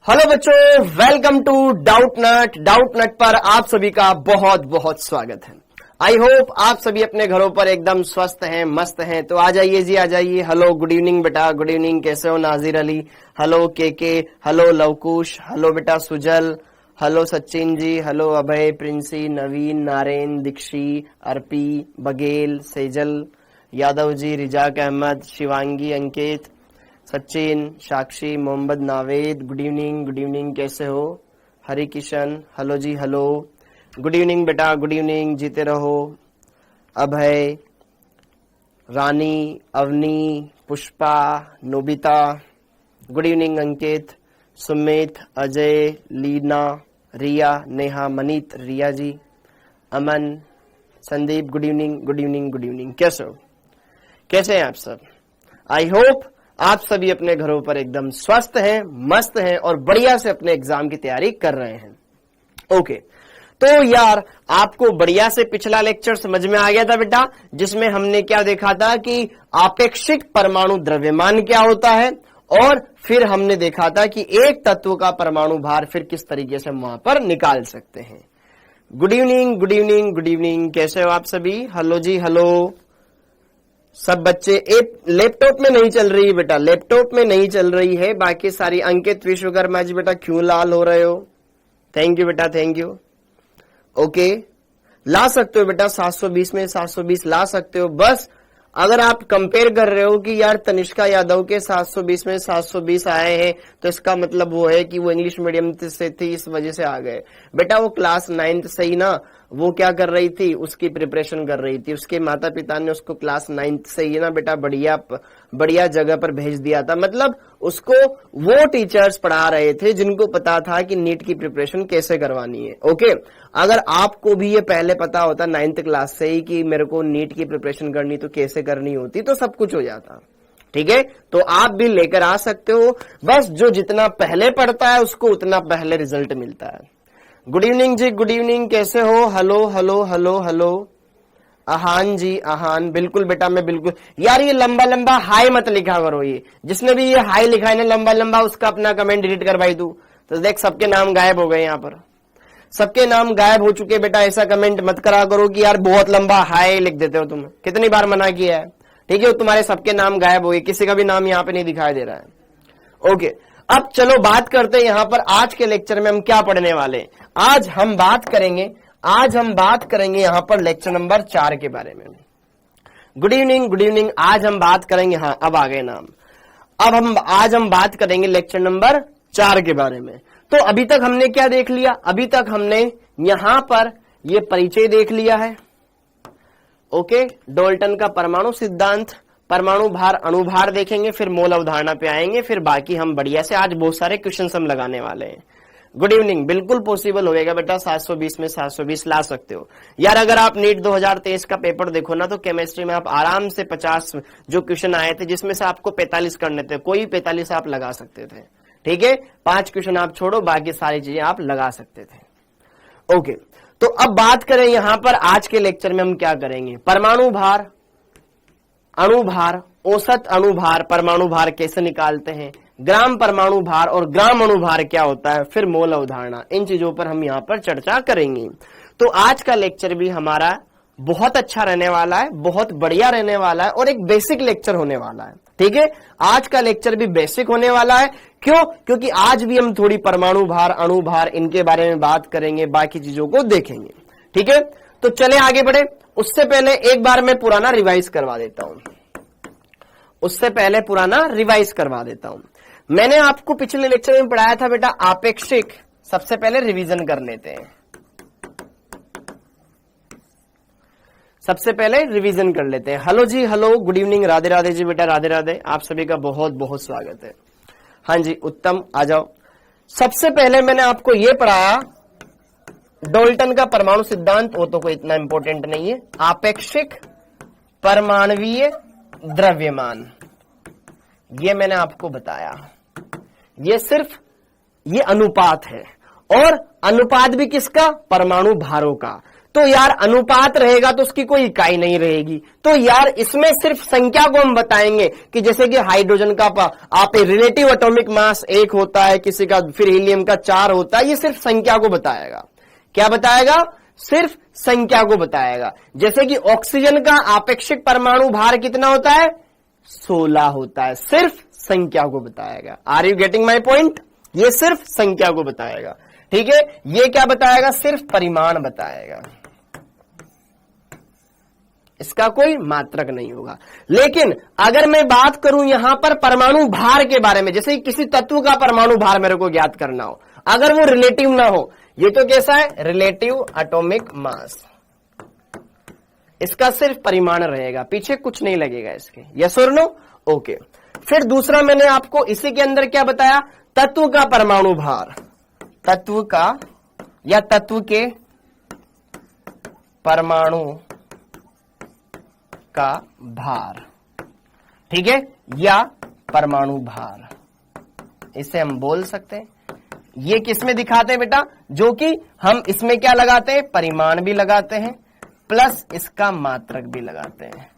Hello बच्चों, welcome to doubt नट पर आप सभी का बहुत बहुत स्वागत है। आई होप आप सभी अपने घरों पर एकदम स्वस्थ हैं, मस्त हैं। तो आ जाइए जी, आ जाइए। हेलो, गुड इवनिंग बेटा, गुड इवनिंग। कैसे हो Nazir Ali? Hello K, hello Lavkush, hello बेटा Sujal, hello Sachin ji, hello Abhay, Princy, Naveen, Naren, Dikshi, Arpi, Baghel, Sejal, Yadav ji, Rizak Ahmed, Shivangi, Ankit, Sachin, Sakshi, Mohammad Naved, good evening, कैसे हो? Hari Kishan, hello ji, hello, good evening बेटा, गुड इवनिंग, जीते रहो। Abhay, Rani, Avani, Pushpa, Nobita, good evening, Ankit, Sumit, Ajay, Leena, रिया, नेहा, मनीत, रिया जी, अमन, संदीप, गुड इवनिंग। कैसे हो? कैसे हैं आप सब? आई होप आप सभी अपने घरों पर एकदम स्वस्थ हैं, मस्त हैं और बढ़िया से अपने एग्जाम की तैयारी कर रहे हैं। ओके, तो यार आपको बढ़िया से पिछला लेक्चर समझ में आ गया था बेटा, जिसमें हमने क्या देखा था कि आपेक्षिक परमाणु द्रव्यमान क्या होता है, और फिर हमने देखा था कि एक तत्व का परमाणु भार फिर किस तरीके से हम वहां पर निकाल सकते हैं। गुड इवनिंग, कैसे हो आप सभी? हेलो जी, हेलो सब बच्चे। लैपटॉप में नहीं चल रही है बेटा, लैपटॉप में नहीं चल रही है। बाकी सारी अंकित, विश्वकर्मा जी बेटा क्यों लाल हो रहे हो? थैंक यू बेटा, थैंक यू। ओके, ला सकते हो बेटा 720 में 720 ला सकते हो। बस अगर आप कंपेयर कर रहे हो कि यार तनिष्का यादव के 720 में 720 आए हैं, तो इसका मतलब वो है कि वो इंग्लिश मीडियम से थी, इस वजह से आ गए। बेटा वो क्लास 9th से ही ना वो क्या कर रही थी, उसकी प्रिपरेशन कर रही थी। उसके माता पिता ने उसको क्लास 9th से ही ना बेटा बढ़िया जगह पर भेज दिया था। मतलब उसको वो टीचर्स पढ़ा रहे थे जिनको पता था कि नीट की प्रिपरेशन कैसे करवानी है। ओके, अगर आपको भी ये पहले पता होता 9th क्लास से ही कि मेरे को नीट की प्रिपरेशन करनी तो कैसे करनी होती, तो सब कुछ हो जाता। ठीक है, तो आप भी लेकर आ सकते हो। बस जो जितना पहले पढ़ता है उसको उतना पहले रिजल्ट मिलता है। गुड इवनिंग जी, गुड इवनिंग, कैसे हो? हेलो आहान जी, आहान, बिल्कुल बेटा, मैं बिल्कुल। यार ये लंबा हाई मत लिखा करो। ये जिसने भी ये हाई लिखा है ना लंबा उसका अपना कमेंट डिलीट करवाई तू। तो देख सबके नाम गायब हो गए, यहाँ पर सबके नाम गायब हो चुके। बेटा ऐसा कमेंट मत करा करो कि यार बहुत लंबा हाई लिख देते हो तुम। कितनी बार मना किया है? ठीक है, तुम्हारे सबके नाम गायब हो गए, किसी का भी नाम यहाँ पे नहीं दिखाई दे रहा है। ओके, अब चलो बात करते हैं यहाँ पर आज के लेक्चर में हम क्या पढ़ने वाले हैं। आज हम बात करेंगे यहाँ पर लेक्चर नंबर 4 के बारे में। गुड इवनिंग, आज हम बात करेंगे, हाँ अब आ गए नाम। आज हम बात करेंगे लेक्चर नंबर 4 के बारे में। तो अभी तक हमने क्या देख लिया? अभी तक हमने यहाँ पर ये परिचय देख लिया है। ओके, डाल्टन का परमाणु सिद्धांत, परमाणु भार, अणुभार देखेंगे, फिर मोल अवधारणा पे आएंगे, फिर बाकी हम बढ़िया से आज बहुत सारे क्वेश्चन हम लगाने वाले हैं। गुड इवनिंग, बिल्कुल पॉसिबल होगा बेटा, 720 में 720 ला सकते हो। यार अगर आप नीट 2023 का पेपर देखो ना, तो केमिस्ट्री में आप आराम से 50 जो क्वेश्चन आए थे, जिसमें से आपको 45 करने थे, कोई 45 आप लगा सकते थे। ठीक है, 5 क्वेश्चन आप छोड़ो, बाकी सारी चीजें आप लगा सकते थे। ओके, तो अब बात करें यहां पर आज के लेक्चर में हम क्या करेंगे। परमाणु भार, अणुभार, औसत अणुभार, परमाणु भार कैसे निकालते हैं, ग्राम परमाणु भार और ग्राम अणुभार क्या होता है, फिर मोल अवधारणा, इन चीजों पर हम यहाँ पर चर्चा करेंगे। तो आज का लेक्चर भी हमारा बहुत अच्छा रहने वाला है, बहुत बढ़िया रहने वाला है और एक बेसिक लेक्चर होने वाला है। ठीक है, आज का लेक्चर भी बेसिक होने वाला है। क्यों? क्योंकि आज भी हम थोड़ी परमाणु भार, अणुभार, इनके बारे में बात करेंगे, बाकी चीजों को देखेंगे। ठीक है, तो चले आगे बढ़े। उससे पहले एक बार मैं पुराना रिवाइज करवा देता हूं। मैंने आपको पिछले लेक्चर में पढ़ाया था बेटा आपेक्षिक। सबसे पहले रिवीजन कर लेते हैं, hello ji, hello, good evening, Radhe Radhe ji बेटा, राधे राधे, आप सभी का बहुत बहुत स्वागत है। हाँ जी, उत्तम, आ जाओ। सबसे पहले मैंने आपको यह पढ़ाया डाल्टन का परमाणु सिद्धांत, वो तो कोई इतना इंपॉर्टेंट नहीं है। आपेक्षिक परमाणुवीय द्रव्यमान, ये मैंने आपको बताया। ये सिर्फ ये अनुपात है, और अनुपात भी किसका? परमाणु भारों का। तो यार अनुपात रहेगा तो उसकी कोई इकाई नहीं रहेगी। तो यार इसमें सिर्फ संख्या को हम बताएंगे कि जैसे कि हाइड्रोजन का आप रिलेटिव एटॉमिक मास 1 होता है, किसी का फिर हीलियम का 4 होता है, ये सिर्फ संख्या को बताएगा। क्या बताएगा? सिर्फ संख्या को बताएगा। जैसे कि ऑक्सीजन का आपेक्षिक परमाणु भार कितना होता है? 16 होता है, सिर्फ संख्या को बताएगा। Are you getting my point? ये सिर्फ संख्या को बताएगा, ठीक है। ये क्या बताएगा? सिर्फ परिमाण बताएगा, इसका कोई मात्रक नहीं होगा। लेकिन अगर मैं बात करूं यहां पर परमाणु भार के बारे में, जैसे किसी तत्व का परमाणु भार मेरे को ज्ञात करना हो, अगर वो रिलेटिव ना हो, ये तो कैसा है? रिलेटिव एटॉमिक मास, इसका सिर्फ परिमाण रहेगा, पीछे कुछ नहीं लगेगा इसके। यस और नो? ओके। फिर दूसरा मैंने आपको इसी के अंदर क्या बताया? तत्व का परमाणु भार, तत्व का या तत्व के परमाणु का भार, ठीक है, या परमाणु भार, इसे हम बोल सकते हैं। ये किसमें दिखाते हैं बेटा? जो कि हम इसमें क्या लगाते हैं? परिमाण भी लगाते हैं, प्लस इसका मात्रक भी लगाते हैं।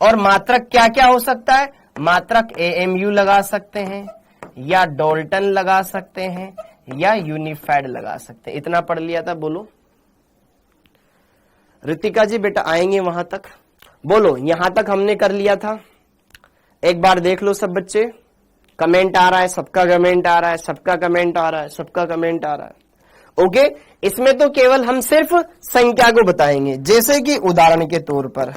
और मात्रक क्या क्या हो सकता है? मात्रक AMU लगा सकते हैं, या डाल्टन लगा सकते हैं, या यूनिफाइड लगा सकते हैं। इतना पढ़ लिया था, बोलो रितिका जी बेटा आएंगे वहां तक, बोलो यहां तक हमने कर लिया था। एक बार देख लो सब बच्चे, कमेंट आ रहा है, सबका कमेंट आ रहा है, सबका कमेंट आ रहा है, सबका कमेंट आ रहा है। ओके, इसमें तो केवल हम सिर्फ संख्या को बताएंगे। जैसे कि उदाहरण के तौर पर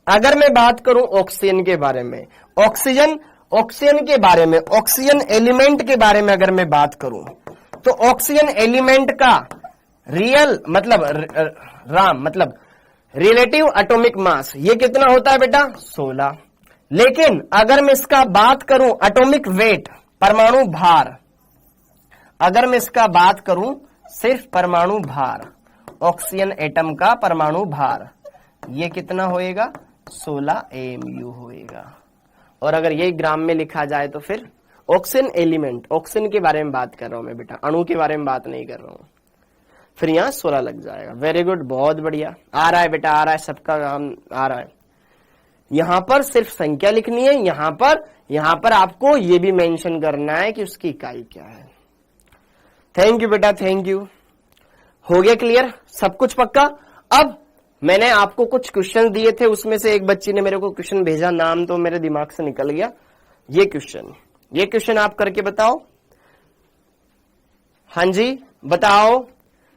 अगर मैं बात करूं ऑक्सीजन के बारे में, ऑक्सीजन के बारे में, ऑक्सीजन एलिमेंट के बारे में अगर मैं बात करूं, तो ऑक्सीजन एलिमेंट का रियल मतलब रिलेटिव एटॉमिक मास ये कितना होता है बेटा? 16। लेकिन अगर मैं इसका बात करूं एटॉमिक वेट, परमाणु भार, अगर मैं इसका बात करूं सिर्फ परमाणु भार, ऑक्सीजन एटम का परमाणु भार, ये कितना होएगा? 16 AMU होएगा। और अगर ये ग्राम में लिखा जाए तो फिर ऑक्सीजन एलिमेंट, ऑक्सीजन के बारे में बात कर रहा हूं मैं बेटा, अणु के बारे में बात नहीं कर रहा हूं, फिर यहां 16 लग जाएगा। वेरी गुड, बहुत बढ़िया, आ रहा है बेटा, आ रहा है, सबका काम आ रहा है। यहां पर सिर्फ संख्या लिखनी है, यहां पर आपको ये भी मेंशन करना है कि उसकी इकाई क्या है। थैंक यू बेटा, थैंक यू। हो गया क्लियर? सब कुछ पक्का? अब मैंने आपको कुछ क्वेश्चन दिए थे, उसमें से एक बच्ची ने मेरे को क्वेश्चन भेजा, नाम तो मेरे दिमाग से निकल गया। ये क्वेश्चन आप करके बताओ। हाँ जी बताओ,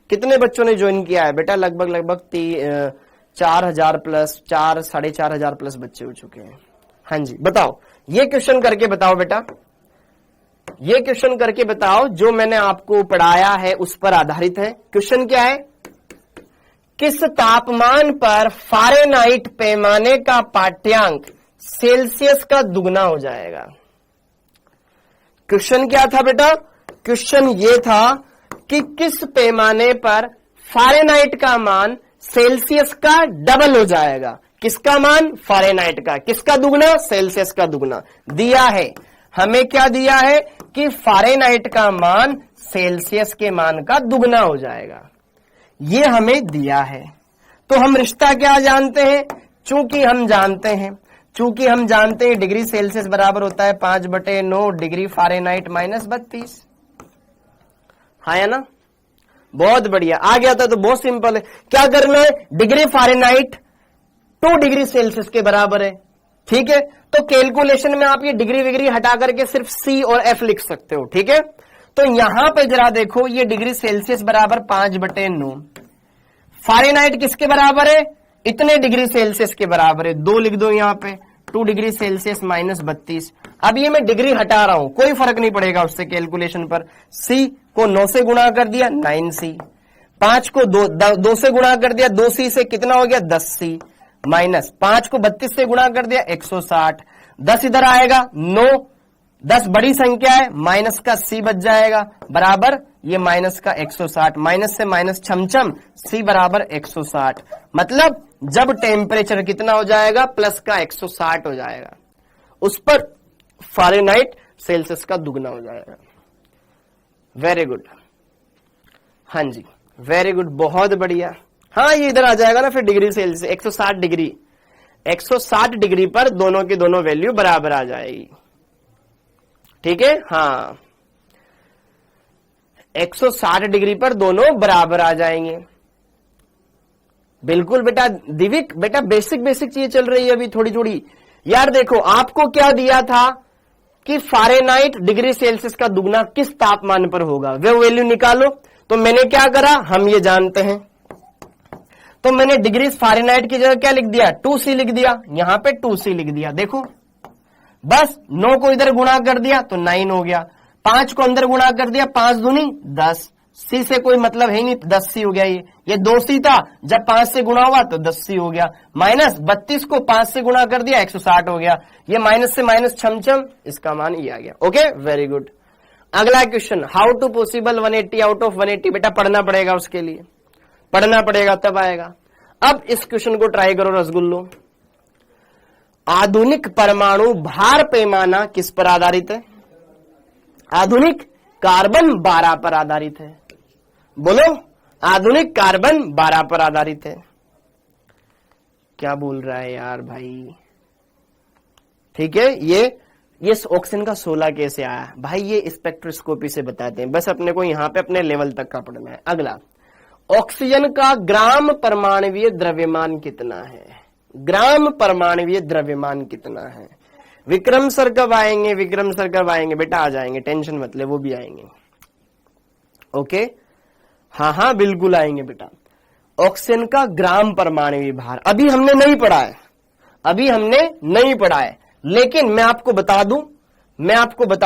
कितने बच्चों ने ज्वाइन किया है बेटा? लगभग 4,000 प्लस, 4,500 प्लस बच्चे हो चुके हैं। हाँ जी बताओ, ये क्वेश्चन करके बताओ बेटा, ये क्वेश्चन करके बताओ जो मैंने आपको पढ़ाया है उस पर आधारित है। क्वेश्चन क्या है? किस तापमान पर फारेनहाइट पैमाने का पाठ्यांक सेल्सियस का दुगना हो जाएगा? क्वेश्चन क्या था बेटा? क्वेश्चन ये था कि किस पैमाने पर फारेनहाइट का मान सेल्सियस का डबल हो जाएगा। किसका मान? फारेनहाइट का। किसका दुगना? सेल्सियस का दुगना। दिया है हमें, क्या दिया है कि फारेनहाइट का मान सेल्सियस के मान का दुगना हो जाएगा, ये हमें दिया है। तो हम रिश्ता क्या जानते हैं? चूंकि हम जानते हैं डिग्री सेल्सियस बराबर होता है 5/9 डिग्री फारेनहाइट माइनस 32। हाँ या ना? बहुत बढ़िया, आ गया था तो बहुत सिंपल है। क्या करना है? डिग्री फारेनहाइट 2 डिग्री सेल्सियस के बराबर है, ठीक है। तो कैलकुलेशन में आप ये डिग्री विग्री हटा करके सिर्फ C और F लिख सकते हो, ठीक है। तो यहां पे जरा देखो, ये डिग्री सेल्सियस बराबर 5/9, फारेनहाइट किसके बराबर है? इतने डिग्री सेल्सियस के बराबर है। 2 लिख दो यहां पे, 2 डिग्री सेल्सियस माइनस 32। अब ये मैं डिग्री हटा रहा हूं, कोई फर्क नहीं पड़ेगा उससे कैलकुलेशन पर। C को 9 से गुणा कर दिया 9C, 5 को 2 से गुणा कर दिया 2C से कितना हो गया 10C, माइनस 5 को 32 से गुणा कर दिया 160, 10 इधर आएगा 9, 10 बड़ी संख्या है, माइनस का C बच जाएगा बराबर ये माइनस का 160, माइनस से माइनस छमछम, C बराबर 160। मतलब जब टेम्परेचर कितना हो जाएगा? प्लस का 160 हो जाएगा, उस पर फारेनहाइट सेल्सियस का दुगना हो जाएगा। वेरी गुड, हाँ जी वेरी गुड, बहुत बढ़िया। हाँ ये इधर आ जाएगा ना फिर डिग्री सेल्सियस 160 डिग्री, 160 डिग्री पर दोनों की दोनों वैल्यू बराबर आ जाएगी। ठीक है, हाँ 160 डिग्री पर दोनों बराबर आ जाएंगे। बिल्कुल बेटा दिविक, बेटा बेसिक चीजें चल रही है अभी थोड़ी थोड़ी। यार देखो आपको क्या दिया था कि फ़ारेनहाइट डिग्री सेल्सियस का दुगना किस तापमान पर होगा, वो वैल्यू निकालो। तो मैंने क्या करा, हम ये जानते हैं, तो मैंने डिग्री फ़ारेनहाइट की जगह क्या लिख दिया, 2C लिख दिया, यहां पे 2C लिख दिया। देखो बस 9 को इधर गुणा कर दिया तो 9 हो गया, 5 को अंदर गुणा कर दिया, 5 दूनी 10, C से कोई मतलब है ही नहीं, 10C हो गया। ये 2C था, जब 5 से गुणा हुआ तो 10C हो गया। माइनस 32 को 5 से गुणा कर दिया 160 हो गया। ये माइनस से माइनस छमछम, इसका मान ये आ गया। Okay very good. अगला question, how to possible 180 out of 180। बेटा पढ़ना पड़ेगा, उसके लिए पढ़ना पड़ेगा तब आएगा। अब इस क्वेश्चन को ट्राई करो रसगुल्लो। आधुनिक परमाणु भार पैमाना किस पर आधारित है? आधुनिक कार्बन 12 पर आधारित है। बोलो, आधुनिक कार्बन 12 पर आधारित है। क्या बोल रहा है यार भाई? ठीक है, ये ऑक्सीजन का 16 कैसे आया भाई, ये स्पेक्ट्रोस्कोपी से बताते हैं, बस अपने को यहां पे अपने लेवल तक का पढ़ना है। अगला, ऑक्सीजन का ग्राम परमाणुवीय द्रव्यमान कितना है? ग्राम परमाणुवीय द्रव्यमान कितना है? विक्रम सर कब आएंगे? विक्रम सर कब आएंगे? बेटा आ जाएंगे, टेंशन मत ले, वो भी आएंगे। ओके, हाँ बिल्कुल आएंगे बेटा। ऑक्सीजन का ग्राम परमाणुवीय भार अभी हमने नहीं पढ़ा है, अभी हमने नहीं पढ़ा है, लेकिन मैं आपको बता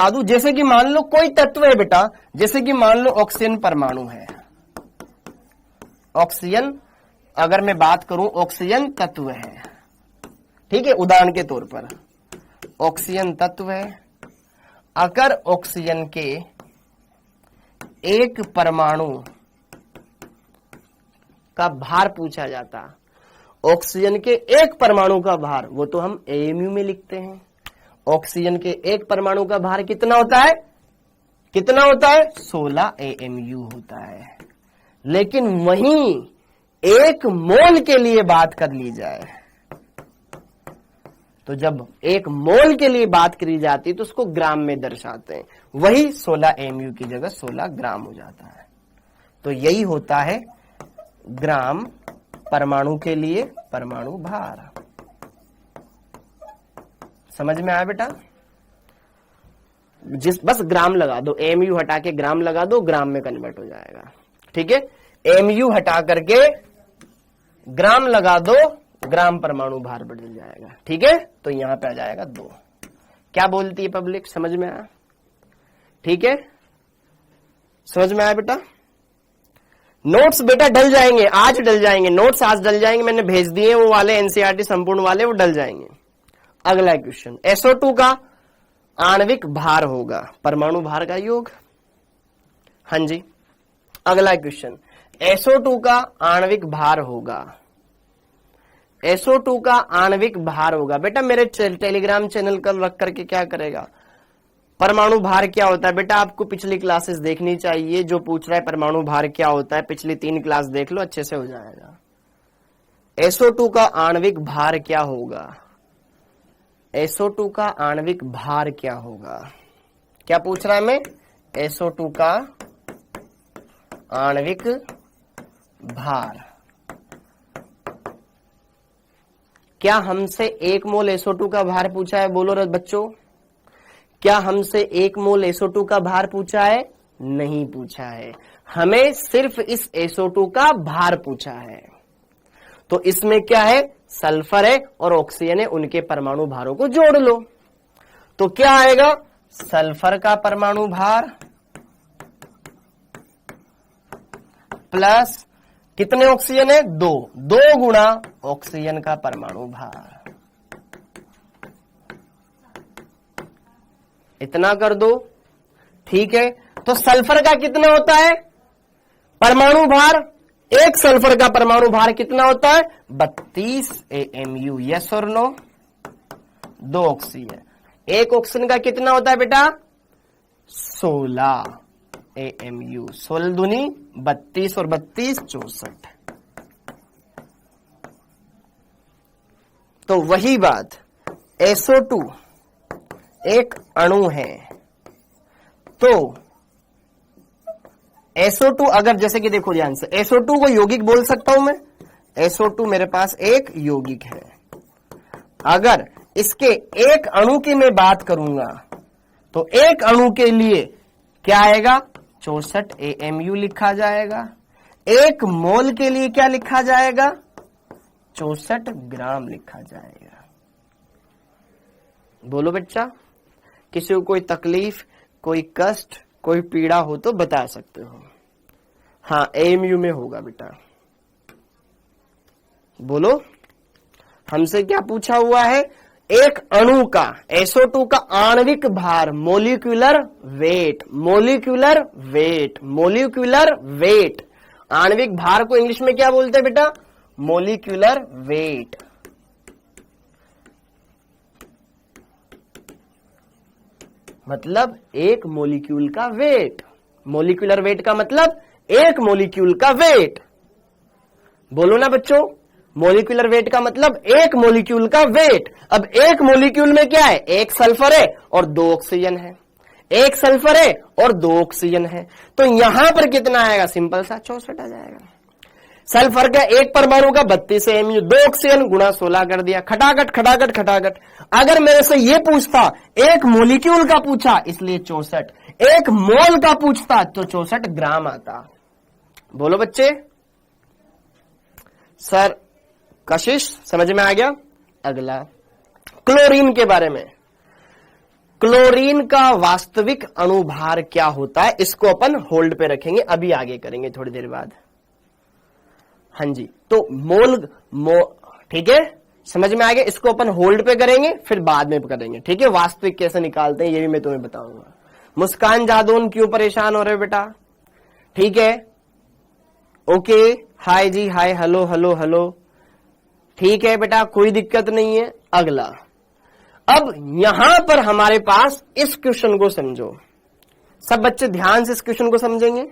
दूं, जैसे कि मान लो कोई तत्व है बेटा, जैसे कि मान लो ऑक्सीजन परमाणु है, ऑक्सीजन, अगर मैं बात करूं ऑक्सीजन तत्व है, ठीक है, उदाहरण के तौर पर ऑक्सीजन तत्व है। अगर ऑक्सीजन के एक परमाणु का भार पूछा जाता, ऑक्सीजन के एक परमाणु का भार, वो तो हम एएमयू में लिखते हैं। ऑक्सीजन के एक परमाणु का भार कितना होता है? कितना होता है? 16 एएमयू होता है। लेकिन वहीं एक मोल के लिए बात कर ली जाए, तो जब एक मोल के लिए बात करी जाती तो उसको ग्राम में दर्शाते हैं, वही 16 एमयू की जगह 16 ग्राम हो जाता है। तो यही होता है ग्राम परमाणु के लिए परमाणु भार। समझ में आया बेटा? बस ग्राम लगा दो, एमयू हटा के ग्राम लगा दो, ग्राम में कन्वर्ट हो जाएगा। ठीक है, एमयू हटा करके ग्राम लगा दो, ग्राम परमाणु भार बदल जाएगा। ठीक है, तो यहां पे आ जाएगा 2। क्या बोलती है पब्लिक? समझ में आया? ठीक है, समझ में आया बेटा? नोट्स बेटा डल जाएंगे, आज डल जाएंगे, नोट्स आज डल जाएंगे, मैंने भेज दिए वो वाले एनसीईआरटी संपूर्ण वाले, वो डल जाएंगे। अगला क्वेश्चन, SO2 का आणविक भार होगा परमाणु भार का योग। हाँ जी, अगला क्वेश्चन, SO2 का आणविक भार होगा, SO2 का आणविक भार होगा। बेटा मेरे टेलीग्राम चैनल कल रख करके क्या करेगा, परमाणु भार क्या होता है? बेटा आपको पिछली क्लासेस देखनी चाहिए, जो पूछ रहा है परमाणु भार क्या होता है, पिछली 3 क्लास देख लो, अच्छे से हो जाएगा। SO2 का आणविक भार क्या होगा? SO2 का आणविक भार क्या होगा? क्या पूछ रहा है मैं? SO2 का आणविक भार। क्या हमसे 1 मोल SO2 का भार पूछा है? बोलो बच्चों, क्या हमसे 1 मोल SO2 का भार पूछा है? नहीं पूछा है, हमें सिर्फ इस SO2 का भार पूछा है। तो इसमें क्या है? सल्फर है और ऑक्सीजन है, उनके परमाणु भारों को जोड़ लो। तो क्या आएगा? सल्फर का परमाणु भार प्लस कितने ऑक्सीजन है? 2 गुणा ऑक्सीजन का परमाणु भार। इतना कर दो, ठीक है। तो सल्फर का कितना होता है परमाणु भार? एक सल्फर का परमाणु भार कितना होता है? 32 AMU। यस और नो? 2 ऑक्सीजन। एक ऑक्सीजन का कितना होता है बेटा? 16 AMU। 16 दूनी 32 और 32 64। तो वही बात SO2 एक अणु है, तो SO2 अगर जैसे कि देखो ध्यान से, SO2 को यौगिक बोल सकता हूं मैं, SO2 मेरे पास एक यौगिक है। अगर इसके एक अणु की मैं बात करूंगा तो एक अणु के लिए क्या आएगा, 64 AMU लिखा जाएगा। एक मोल के लिए क्या लिखा जाएगा, 64 ग्राम लिखा जाएगा। बोलो बच्चा, किसी को कोई तकलीफ, कोई कष्ट, कोई पीड़ा हो तो बता सकते हो। हाँ, AMU में होगा बेटा। बोलो, हमसे क्या पूछा हुआ है, एक अणु का SO2 का आणविक भार, molecular weight, molecular weight, molecular weight. आणविक भार को इंग्लिश में क्या बोलते हैं बेटा, मोलिक्यूलर वेट। मतलब एक मोलिक्यूल का वेट। मोलिक्यूलर वेट का मतलब एक मोलिक्यूल का वेट। बोलो ना बच्चों, मोलिक्यूलर वेट का मतलब एक मोलिक्यूल का वेट। अब एक मोलिक्यूल में क्या है, एक सल्फर है और 2 ऑक्सीजन है, एक सल्फर है और 2 ऑक्सीजन है, तो यहां पर कितना आएगा, सिंपल सा 64 आ जाएगा। सल्फर का एक परमाणु का 32 AMU, 2 ऑक्सीजन गुणा 16 कर दिया, खटाखट खटाखट खटाखट। अगर मेरे से ये पूछता, एक मोलिक्यूल का पूछा इसलिए 64, एक मोल का पूछता तो 64 ग्राम आता। बोलो बच्चे, सर कशिश समझ में आ गया। अगला क्लोरीन के बारे में। क्लोरीन का वास्तविक अणुभार क्या होता है, इसको अपन होल्ड पे रखेंगे, अभी आगे करेंगे थोड़ी देर बाद। हाँ जी, तो ठीक है, समझ में आ गया। इसको अपन होल्ड पे करेंगे, फिर बाद में करेंगे, ठीक है। वास्तविक कैसे निकालते हैं ये भी मैं तुम्हें बताऊंगा। मुस्कान जादौन क्यों परेशान हो रहे हो बेटा, ठीक है, ओके, हाय जी, हाय, हेलो हेलो हेलो, ठीक है बेटा, कोई दिक्कत नहीं है। अगला, अब यहां पर हमारे पास इस क्वेश्चन को समझो, सब बच्चे ध्यान से इस क्वेश्चन को समझेंगे।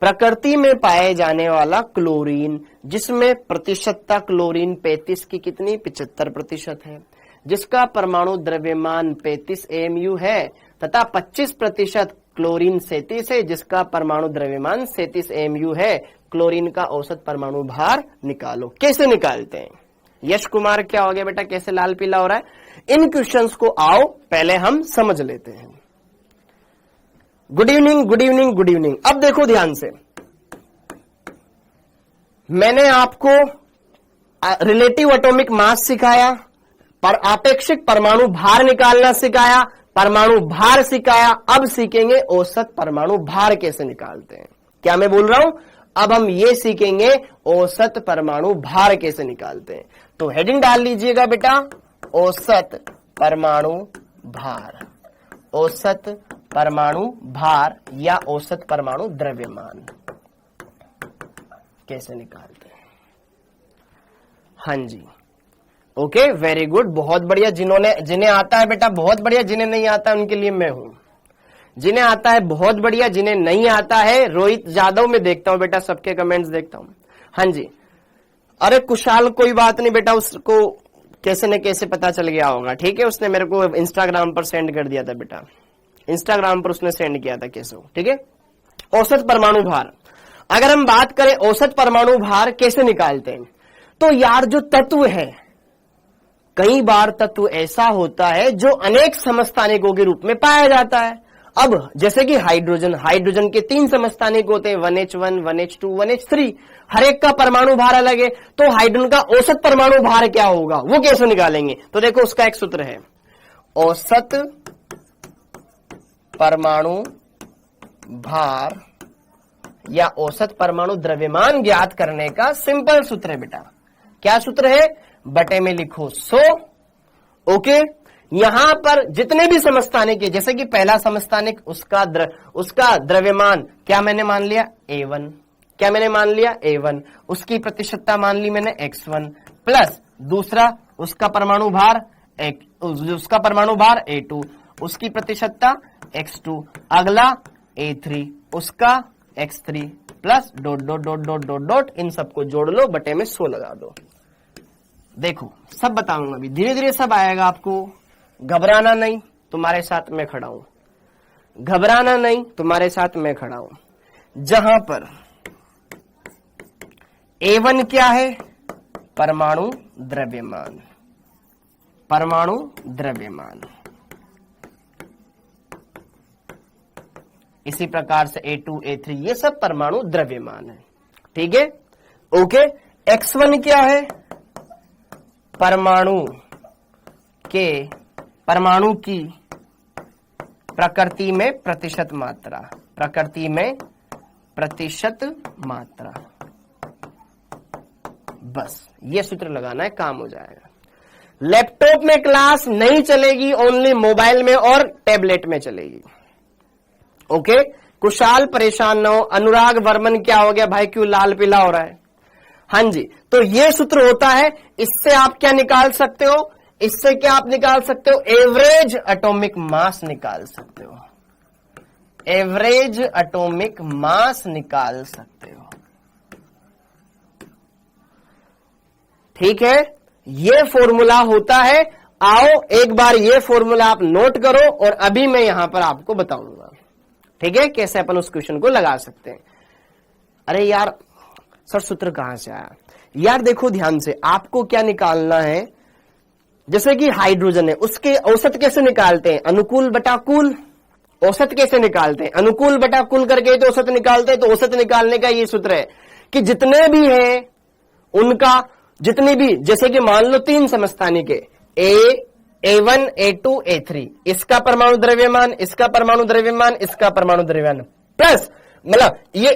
प्रकृति में पाए जाने वाला क्लोरीन, जिसमें प्रतिशतता क्लोरीन 35 की कितनी, 75% है, जिसका परमाणु द्रव्यमान 35 AMU है, तथा 25% क्लोरीन 37 है, जिसका परमाणु द्रव्यमान 37 AMU है। क्लोरीन का औसत परमाणु भार निकालो। कैसे निकालते हैं, यश कुमार क्या हो गया बेटा, कैसे लाल पीला हो रहा है। इन क्वेश्चंस को आओ पहले हम समझ लेते हैं। Good evening, good evening, good evening. अब देखो ध्यान से, मैंने आपको रिलेटिव एटॉमिक मास सिखाया, पर आपेक्षिक परमाणु भार निकालना सिखाया, परमाणु भार सिखाया। अब सीखेंगे औसत परमाणु भार कैसे निकालते हैं। क्या मैं बोल रहा हूं, अब हम ये सीखेंगे औसत परमाणु भार कैसे निकालते हैं। तो हेडिंग डाल लीजिएगा बेटा, औसत परमाणु भार, औसत परमाणु भार या औसत परमाणु द्रव्यमान कैसे निकालते हैं। हाँ जी, ओके, वेरी गुड, बहुत बढ़िया। जिन्हें आता है बेटा बहुत बढ़िया, जिन्हें नहीं आता है उनके लिए मैं हूं। जिन्हें आता है बहुत बढ़िया, जिन्हें नहीं आता है, रोहित जादव में देखता हूं बेटा, सबके कमेंट्स देखता हूं। हाँ जी, अरे कुशाल कोई बात नहीं बेटा, उसको कैसे न कैसे पता चल गया होगा, ठीक है। उसने मेरे को इंस्टाग्राम पर सेंड कर दिया था बेटा, इंस्टाग्राम पर उसने सेंड किया था कैसे, ठीक है। औसत परमाणु भार, अगर हम बात करें औसत परमाणु भार कैसे निकालते हैं, तो यार जो तत्व है, कई बार तत्व ऐसा होता है जो अनेक समस्थानिकों के रूप में पाया जाता है। अब जैसे कि हाइड्रोजन, हाइड्रोजन के 3 समस्थानिक होते हैं, 1H1, 1H2, 1H3, हर एक का परमाणु भार अलग है। तो हाइड्रोजन का औसत परमाणु भार क्या होगा, वो कैसे निकालेंगे, तो देखो उसका एक सूत्र है, औसत परमाणु भार या औसत परमाणु द्रव्यमान ज्ञात करने का सिंपल सूत्र है बेटा। क्या सूत्र है, बटे में लिखो 100, ओके। यहां पर जितने भी समस्थानिक है, जैसे कि पहला समस्थानिक, उसका द्रव्यमान क्या मैंने मान लिया, A1, क्या मैंने मान लिया, A1, उसकी प्रतिशतता मान ली मैंने X1, प्लस दूसरा उसका परमाणु भार A2, उसकी प्रतिशतता X2, अगला A3, उसका X3, plus dot dot dot dot dot dot, इन सबको जोड़ लो, बटे में 100 लगा दो। देखो सब बताऊंगा अभी, धीरे धीरे सब आएगा आपको। घबराना नहीं, तुम्हारे साथ मैं खड़ा हूं। घबराना नहीं, तुम्हारे साथ मैं खड़ा हूं। जहां पर A1 क्या है? परमाणु द्रव्यमान। परमाणु द्रव्यमान। इसी प्रकार से A2, A3 ये सब परमाणु द्रव्यमान है। ठीक है, ओके। X1 क्या है? परमाणु की प्रकृति में प्रतिशत मात्रा। प्रकृति में प्रतिशत मात्रा। बस ये सूत्र लगाना है, काम हो जाएगा। लैपटॉप में क्लास नहीं चलेगी, ओनली मोबाइल में और टैबलेट में चलेगी। ओके, कुशाल परेशान न हो। अनुराग वर्मन क्या हो गया भाई, क्यों लाल पीला हो रहा है? हाँ जी, तो ये सूत्र होता है। इससे आप क्या निकाल सकते हो? इससे क्या आप निकाल सकते हो? एवरेज एटॉमिक मास निकाल सकते हो। एवरेज एटॉमिक मास निकाल सकते हो। ठीक है, ये फॉर्मूला होता है। आओ एक बार ये फॉर्मूला आप नोट करो और अभी मैं यहां पर आपको बताऊंगा। ठीक है, कैसे अपन उस क्वेश्चन को लगा सकते हैं। अरे यार सर सूत्र कहां से आया? यार देखो ध्यान से, आपको क्या निकालना है? जैसे कि हाइड्रोजन है, उसके औसत कैसे निकालते हैं? अनुकूल बटा कुल। औसत कैसे निकालते हैं? अनुकूल बटा कुल करके तो औसत निकालते हैं। तो औसत निकालने का ये सूत्र है कि जितने भी हैं उनका, जितने भी, जैसे कि मान लो 3 समस्थानिक है, A1, A2, A3, इसका परमाणु द्रव्यमान, इसका परमाणु द्रव्यमान, इसका परमाणु द्रव्यमान, प्लस मतलब ये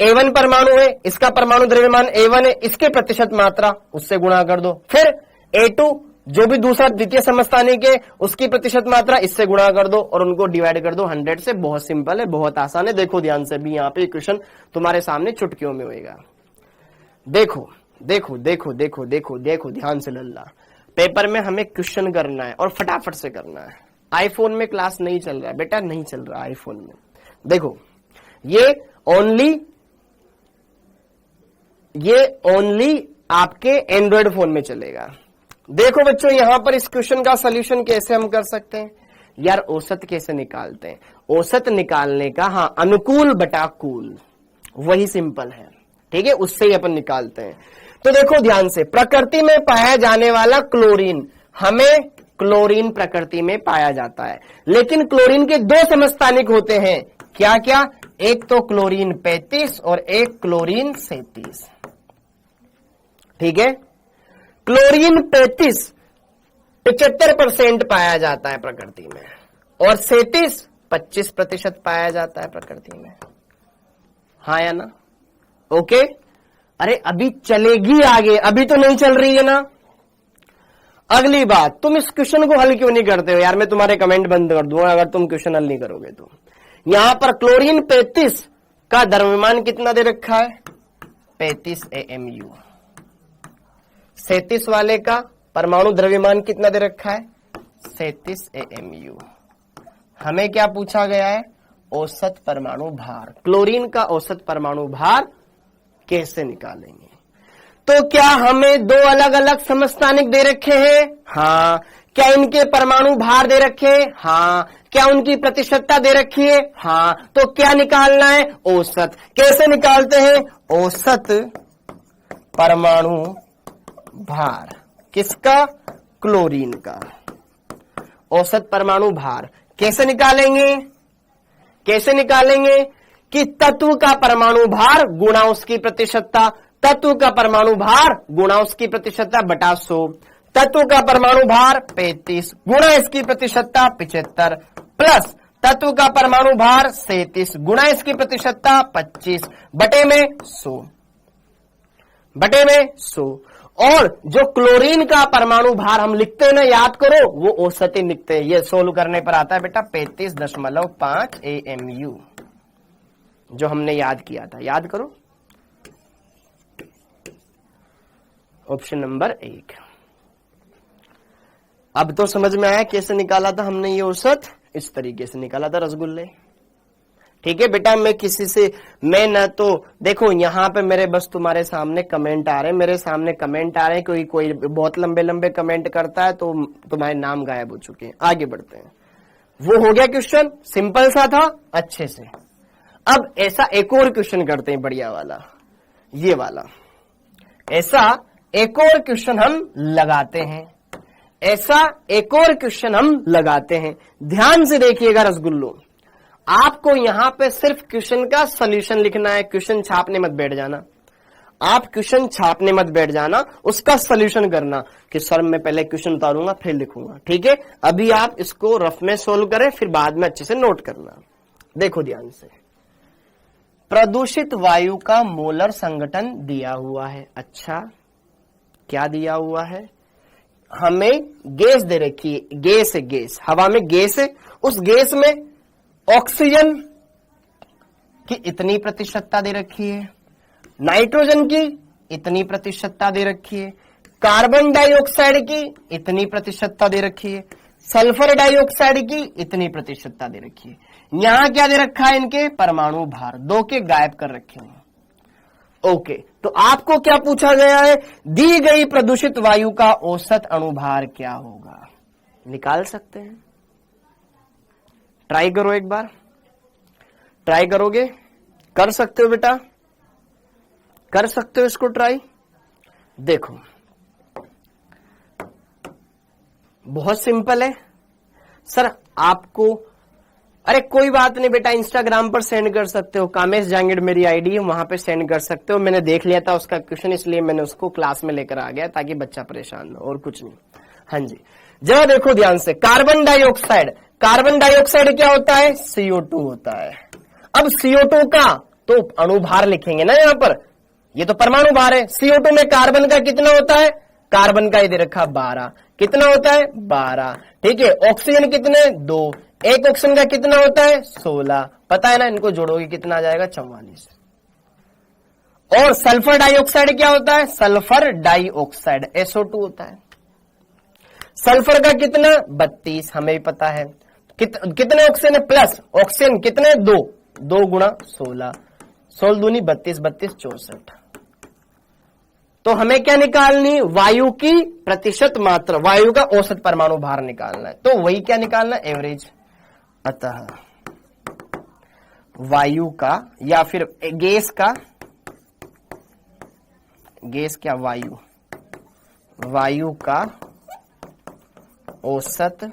A1 परमाणु है, इसका परमाणु द्रव्यमान A1 है, इसके प्रतिशत मात्रा उससे गुणा कर दो। फिर A2 जो भी दूसरा द्वितीय समस्थानिक है उसकी प्रतिशत मात्रा इससे गुणा कर दो और उनको डिवाइड कर दो 100 से। बहुत सिंपल है, बहुत आसान है। देखो ध्यान से, भी यहाँ पे क्वेश्चन तुम्हारे सामने चुटकियों में होगा। देखो देखो देखो देखो देखो देखो ध्यान से लल्ला, पेपर में हमें क्वेश्चन करना है और फटाफट से करना है। आईफोन में क्लास नहीं चल रहा है बेटा, नहीं चल रहा आईफोन में। देखो ये ओनली आपके एंड्रॉइड फोन में चलेगा। देखो बच्चों, यहां पर इस क्वेश्चन का सॉल्यूशन कैसे हम कर सकते हैं? यार औसत कैसे निकालते हैं? औसत निकालने का, हाँ, अनुकूल बटा कुल, वही सिंपल है। ठीक है, उससे ही अपन निकालते हैं। तो देखो ध्यान से, प्रकृति में पाया जाने वाला क्लोरीन, हमें क्लोरीन प्रकृति में पाया जाता है, लेकिन क्लोरीन के 2 समस्थानिक होते हैं। क्या क्या? एक तो क्लोरीन 35 और एक क्लोरीन 37। ठीक है, क्लोरीन 35 75% पाया जाता है प्रकृति में और 37 25% पाया जाता है प्रकृति में। हाँ या ना? ओके। अरे अभी चलेगी आगे, अभी तो नहीं चल रही है ना। अगली बात, तुम इस क्वेश्चन को हल क्यों नहीं करते हो? यार मैं तुम्हारे कमेंट बंद कर दूंगा अगर तुम क्वेश्चन हल नहीं करोगे तो। यहां पर क्लोरीन 35 का द्रव्यमान कितना दे रखा है? 35 AMU। 37 वाले का परमाणु द्रव्यमान कितना दे रखा है? 37 AMU। हमें क्या पूछा गया है? औसत परमाणु भार। क्लोरीन का औसत परमाणु भार कैसे निकालेंगे? तो क्या हमें 2 अलग अलग समस्थानिक दे रखे हैं? हाँ। क्या इनके परमाणु भार दे रखे हैं? हाँ। क्या उनकी प्रतिशतता दे रखी है? हाँ। तो क्या निकालना है? औसत। कैसे निकालते हैं? औसत परमाणु भार। किसका? क्लोरीन का। औसत परमाणु भार कैसे निकालेंगे? कैसे निकालेंगे कि तत्व का परमाणु भार गुणा उसकी प्रतिशतता, तत्व का परमाणु भार गुणा उसकी प्रतिशतता बटा 100, तत्व का परमाणु भार 35 गुणा इसकी प्रतिशतता 75 प्लस तत्व का परमाणु भार 37 गुणा इसकी प्रतिशतता 25 बटे में 100, बटे में 100। और जो क्लोरीन का परमाणु भार हम लिखते हैं ना, याद करो, वो औसत ही लिखते हैं। ये सोल्व करने पर आता है बेटा 35.5 AMU, जो हमने याद किया था। याद करो, ऑप्शन नंबर 1। अब तो समझ में आया कैसे निकाला था हमने ये औसत? इस तरीके से निकाला था रसगुल्ले। ठीक है बेटा, मैं न तो देखो यहाँ पे मेरे बस तुम्हारे सामने कमेंट आ रहे हैं, मेरे सामने कमेंट आ रहे हैं, कोई बहुत लंबे लंबे कमेंट करता है तो तुम्हारे नाम गायब हो चुके हैं। आगे बढ़ते हैं। वो हो गया क्वेश्चन, सिंपल सा था अच्छे से। अब ऐसा एक और क्वेश्चन करते हैं, बढ़िया वाला, ये वाला। ऐसा एक और क्वेश्चन हम लगाते हैं, ऐसा एक और क्वेश्चन हम लगाते हैं। ध्यान से देखिएगा रसगुल्लो, आपको यहां पे सिर्फ क्वेश्चन का सॉल्यूशन लिखना है, क्वेश्चन छापने मत बैठ जाना। आप क्वेश्चन छापने मत बैठ जाना, उसका सॉल्यूशन करना कि सर मैं पहले क्वेश्चन उतारूंगा फिर लिखूंगा। ठीक है, अभी आप इसको रफ में सोल्व करें, फिर बाद में अच्छे से नोट करना। देखो ध्यान से, प्रदूषित वायु का मोलर संगठन दिया हुआ है। अच्छा, क्या दिया हुआ है? हमें गैस दे रखी है, गैस है, गैस, हवा में गैस है। उस गैस में ऑक्सीजन की इतनी प्रतिशतता दे रखी है, नाइट्रोजन की इतनी प्रतिशतता दे रखी है, कार्बन डाइऑक्साइड की इतनी प्रतिशतता दे रखी है, सल्फर डाइऑक्साइड की इतनी प्रतिशतता दे रखी है। यहां क्या दे रखा है? इनके परमाणु भार 2 के गायब कर रखे हैं। ओके, तो आपको क्या पूछा गया है? दी गई प्रदूषित वायु का औसत अणुभार क्या होगा? निकाल सकते हैं, ट्राई करो एक बार। ट्राई करोगे? कर सकते हो बेटा, कर सकते हो इसको ट्राई। देखो बहुत सिंपल है सर। आपको अरे कोई बात नहीं बेटा, इंस्टाग्राम पर सेंड कर सकते हो, कामेश जांगिड़ मेरी आईडी है, वहां पे सेंड कर सकते हो। मैंने देख लिया था उसका क्वेश्चन, इसलिए मैंने उसको क्लास में लेकर आ गया ताकि बच्चा परेशान हो, और कुछ नहीं। हाँ जी, जरा देखो ध्यान से, कार्बन डाइऑक्साइड, कार्बन डाइऑक्साइड क्या होता है? CO2 होता है। अब CO2 का तो अणुभार लिखेंगे ना यहां पर, ये तो परमाणु भार है। CO2 में कार्बन का कितना होता है? कार्बन का इधर रखा 12, कितना होता है? 12। ठीक है, ऑक्सीजन कितने? 2। एक ऑक्सीजन का कितना होता है? 16। पता है ना, इनको जोड़ोगे कितना आ जाएगा? 44। और सल्फर डाइऑक्साइड क्या होता है? सल्फर डाइऑक्साइड SO2 होता है। सल्फर का कितना? 32, हमें भी पता है। कितने ऑक्सीजन है? प्लस ऑक्सीजन कितने? 2। 2 गुणा 16, 16 दूनी 32, 32 64। तो हमें क्या निकालनी? वायु की प्रतिशत मात्रा, वायु का औसत परमाणु भार निकालना है। तो वही क्या निकालना? एवरेज। अतः वायु का या फिर गैस का, गैस क्या? वायु, वायु का औसत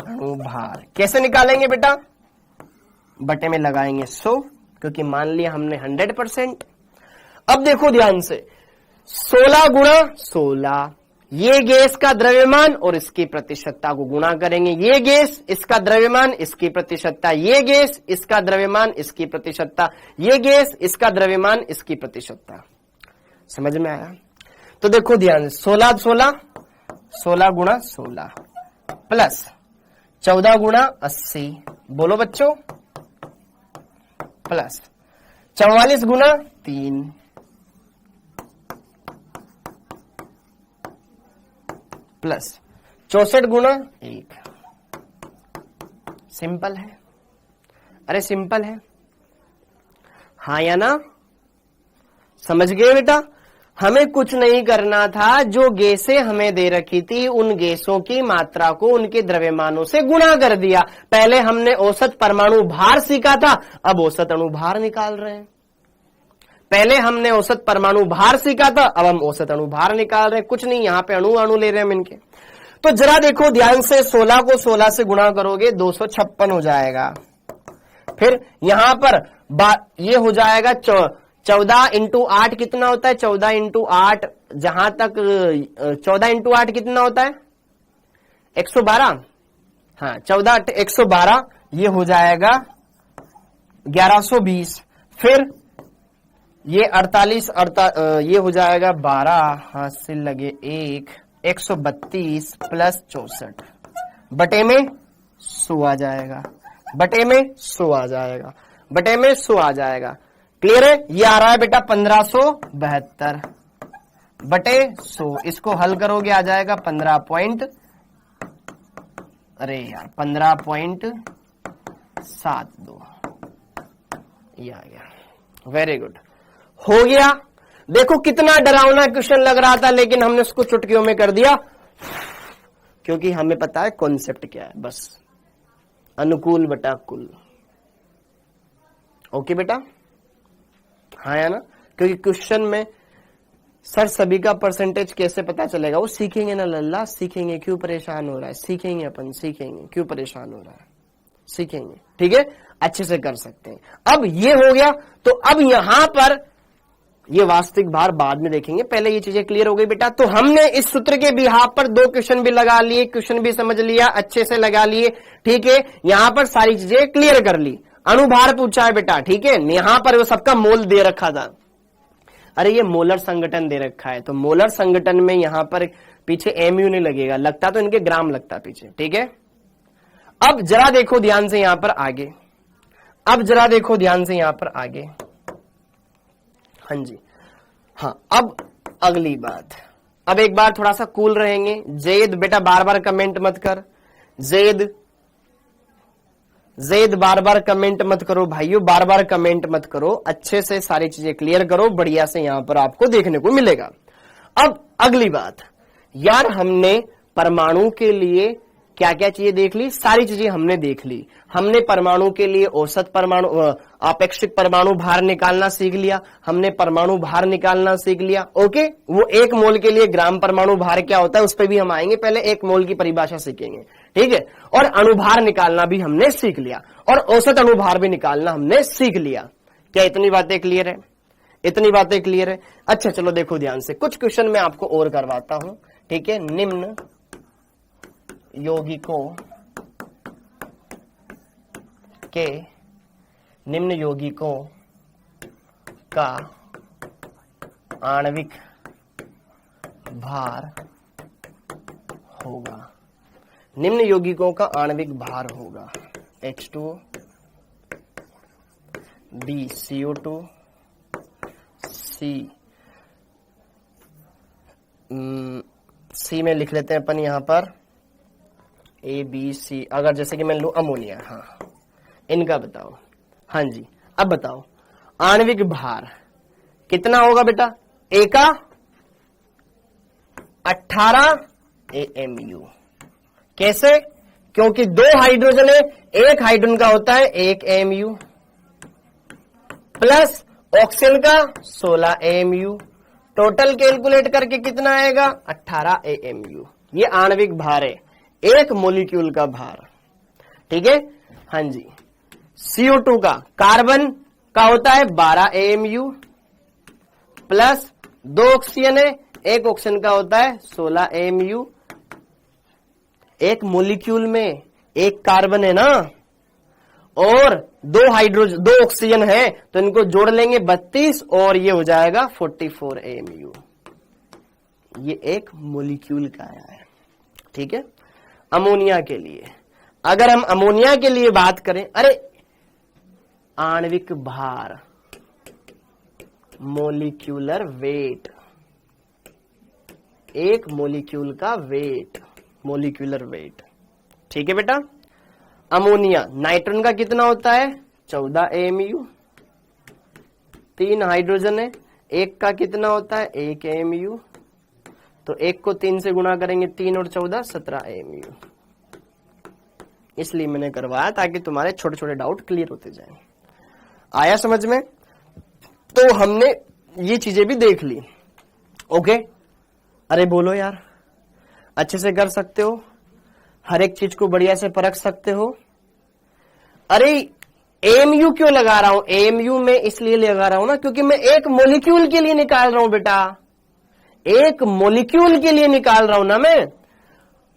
अणुभार कैसे निकालेंगे बेटा? बटे में लगाएंगे 100, क्योंकि मान लिया हमने 100%। अब देखो ध्यान से, 16 गुणा 16, ये गैस का द्रव्यमान और इसकी प्रतिशतता को गुणा करेंगे। ये गैस, इसका द्रव्यमान, इसकी प्रतिशतता, ये गैस, इसका द्रव्यमान, इसकी प्रतिशतता, ये गैस, इसका द्रव्यमान, इसकी प्रतिशतता। समझ में आया? तो देखो ध्यान से, 16 16, 16 गुणा 16 प्लस 14 गुणा 80, बोलो बच्चों, प्लस 44 गुणा 3 प्लस 64 गुणा 1। सिंपल है, अरे सिंपल है, हाँ या ना? समझ गए बेटा? हमें कुछ नहीं करना था, जो गैसें हमें दे रखी थी उन गैसों की मात्रा को उनके द्रव्यमानों से गुणा कर दिया। पहले हमने औसत परमाणु भार सीखा था, अब औसत अणुभार निकाल रहे हैं। पहले हमने औसत परमाणु भार सीखा था, अब हम औसत अणुभार निकाल रहे हैं। कुछ नहीं, यहां पे अणु ले रहे हैं हम इनके। तो जरा देखो ध्यान से, 16 को 16 से गुणा करोगे 256 हो जाएगा। फिर यहां पर ये हो जाएगा 14 इंटू 8 कितना होता है? 14 इंटू 8, जहां तक 14 इंटू 8 कितना होता है? 112। हाँ, 14 112, ये हो जाएगा 1120। फिर ये 48 ये हो जाएगा 12, हाथ से लगे 1, 132 प्लस 64, बटे में 100 आ जाएगा, बटे में 100 आ जाएगा, बटे में 100 आ जाएगा। क्लियर है? ये आ रहा है बेटा 1572 बटे 100। इसको हल करोगे आ जाएगा 15 पॉइंट, अरे यार 15.5 7 2, ये आ गया। वेरी गुड, हो गया। देखो कितना डरावना क्वेश्चन लग रहा था, लेकिन हमने उसको चुटकियों में कर दिया, क्योंकि हमें पता है कॉन्सेप्ट क्या है। बस अनुकूल बटा कुल। ओके बेटा, हाँ या ना? क्योंकि क्वेश्चन में सर सभी का परसेंटेज कैसे पता चलेगा? वो सीखेंगे ना लल्ला, सीखेंगे। क्यों परेशान हो रहा है? सीखेंगे अपन, सीखेंगे। क्यों परेशान हो रहा है? सीखेंगे, ठीक है, अच्छे से कर सकते हैं। अब ये हो गया, तो अब यहां पर ये वास्तविक भार बाद में देखेंगे, पहले ये चीजें क्लियर हो गई बेटा। तो हमने इस सूत्र के बिहाफ पर 2 क्वेश्चन भी लगा लिए, क्वेश्चन भी समझ लिया, अच्छे से लगा लिए, ठीक है। यहां पर सारी चीजें क्लियर कर ली। अणुभार पूछा है बेटा, ठीक है। यहां पर वो सबका मोल दे रखा था। अरे ये मोलर संगठन दे रखा है, तो मोलर संगठन में यहां पर पीछे एमयू नहीं लगेगा, लगता तो इनके ग्राम लगता पीछे, ठीक है। अब जरा देखो ध्यान से यहां पर आगे, अब जरा देखो ध्यान से यहां पर आगे। हाँ जी, हाँ। अब अगली बात, अब एक बार थोड़ा सा कूल रहेंगे। जैद बेटा बार बार कमेंट मत कर, जैद बार बार कमेंट मत करो भाइयों, बार बार कमेंट मत करो, अच्छे से सारी चीजें क्लियर करो, बढ़िया से यहां पर आपको देखने को मिलेगा। अब अगली बात यार, हमने परमाणु के लिए क्या क्या चीजें देख ली, सारी चीजें हमने देख ली। हमने परमाणु के लिए औसत परमाणु अपेक्षित परमाणु भार निकालना सीख लिया, हमने परमाणु भार निकालना सीख लिया। ओके, वो 1 मोल के लिए ग्राम परमाणु भार क्या होता है उस पर भी हम आएंगे, पहले 1 मोल की परिभाषा सीखेंगे, ठीक है। और अणुभार निकालना भी हमने सीख लिया, और औसत अणुभार भी निकालना हमने सीख लिया। क्या इतनी बातें क्लियर है? इतनी बातें क्लियर है। अच्छा चलो देखो ध्यान से, कुछ क्वेश्चन मैं आपको और करवाता हूं, ठीक है। निम्न यौगिकों के, निम्न यौगिकों का आणविक भार होगा, निम्न यौगिकों का आणविक भार होगा H2O, B CO2, C में लिख लेते हैं अपन यहां पर A B C। अगर जैसे कि मैं लूं अमोनिया, हाँ, इनका बताओ। हाँ जी, अब बताओ आणविक भार कितना होगा बेटा? A का 18 AMU। कैसे? क्योंकि 2 हाइड्रोजन है, 1 हाइड्रोजन का होता है 1 AMU, प्लस ऑक्सीजन का 16 AMU। टोटल कैलकुलेट करके कितना आएगा? 18 AMU। ये आणविक भार है, 1 मोलिक्यूल का भार, ठीक है। हाँ जी, CO2 का, कार्बन का होता है 12 AMU, प्लस 2 ऑक्सीजन है, 1 ऑक्सीजन का होता है 16 AMU। 1 मोलिक्यूल में 1 कार्बन है ना, और 2 हाइड्रोजन, 2 ऑक्सीजन है, तो इनको जोड़ लेंगे 32, और ये हो जाएगा 44 AMU। ये 1 मोलिक्यूल का आया है, ठीक है। अमोनिया के लिए, अगर हम अमोनिया के लिए बात करें, अरे आणविक भार, मोलिक्यूलर वेट, 1 मोलिक्यूल का वेट, मोलिक्यूलर वेट, ठीक है बेटा। अमोनिया, नाइट्रोजन का कितना होता है? 14 AMU, 3 हाइड्रोजन है, 1 का कितना होता है? 1 AMU, तो 1 को 3 से गुणा करेंगे, 3 और 14 17 AMU। इसलिए मैंने करवाया ताकि तुम्हारे छोटे छोटे डाउट क्लियर होते जाएं। आया समझ में? तो हमने ये चीजें भी देख ली। ओके, अरे बोलो यार, अच्छे से कर सकते हो, हर एक चीज को बढ़िया से परख सकते हो। अरे AMU क्यों लगा रहा हूं? AMU में इसलिए लगा रहा हूं ना, क्योंकि मैं 1 मोलिक्यूल के लिए निकाल रहा हूं बेटा, 1 मोलिक्यूल के लिए निकाल रहा हूं ना मैं।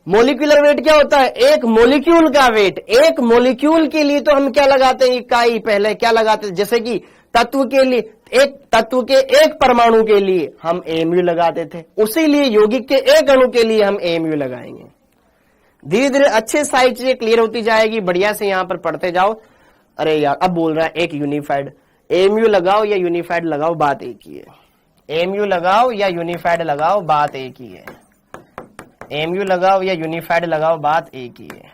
मोलिक्यूलर वेट क्या होता है? 1 मोलिक्यूल का वेट। 1 मोलिक्यूल के लिए तो हम क्या लगाते हैं? इकाई। पहले क्या लगाते हैं? जैसे कि तत्व के लिए, एक तत्व के 1 परमाणु के लिए हम AMU लगाते थे, उसी लिए यौगिक के 1 अणु के लिए हम AMU लगाएंगे। धीरे धीरे अच्छे सारी चीजें क्लियर होती जाएगी, बढ़िया से यहां पर पढ़ते जाओ। अरे यार, अब बोल रहा है एक यूनिफाइड, AMU लगाओ या यूनिफाइड लगाओ, बात एक ही है। AMU लगाओ या यूनिफाइड लगाओ, बात एक ही है। AMU लगाओ या यूनिफाइड लगाओ, बात एक ही है।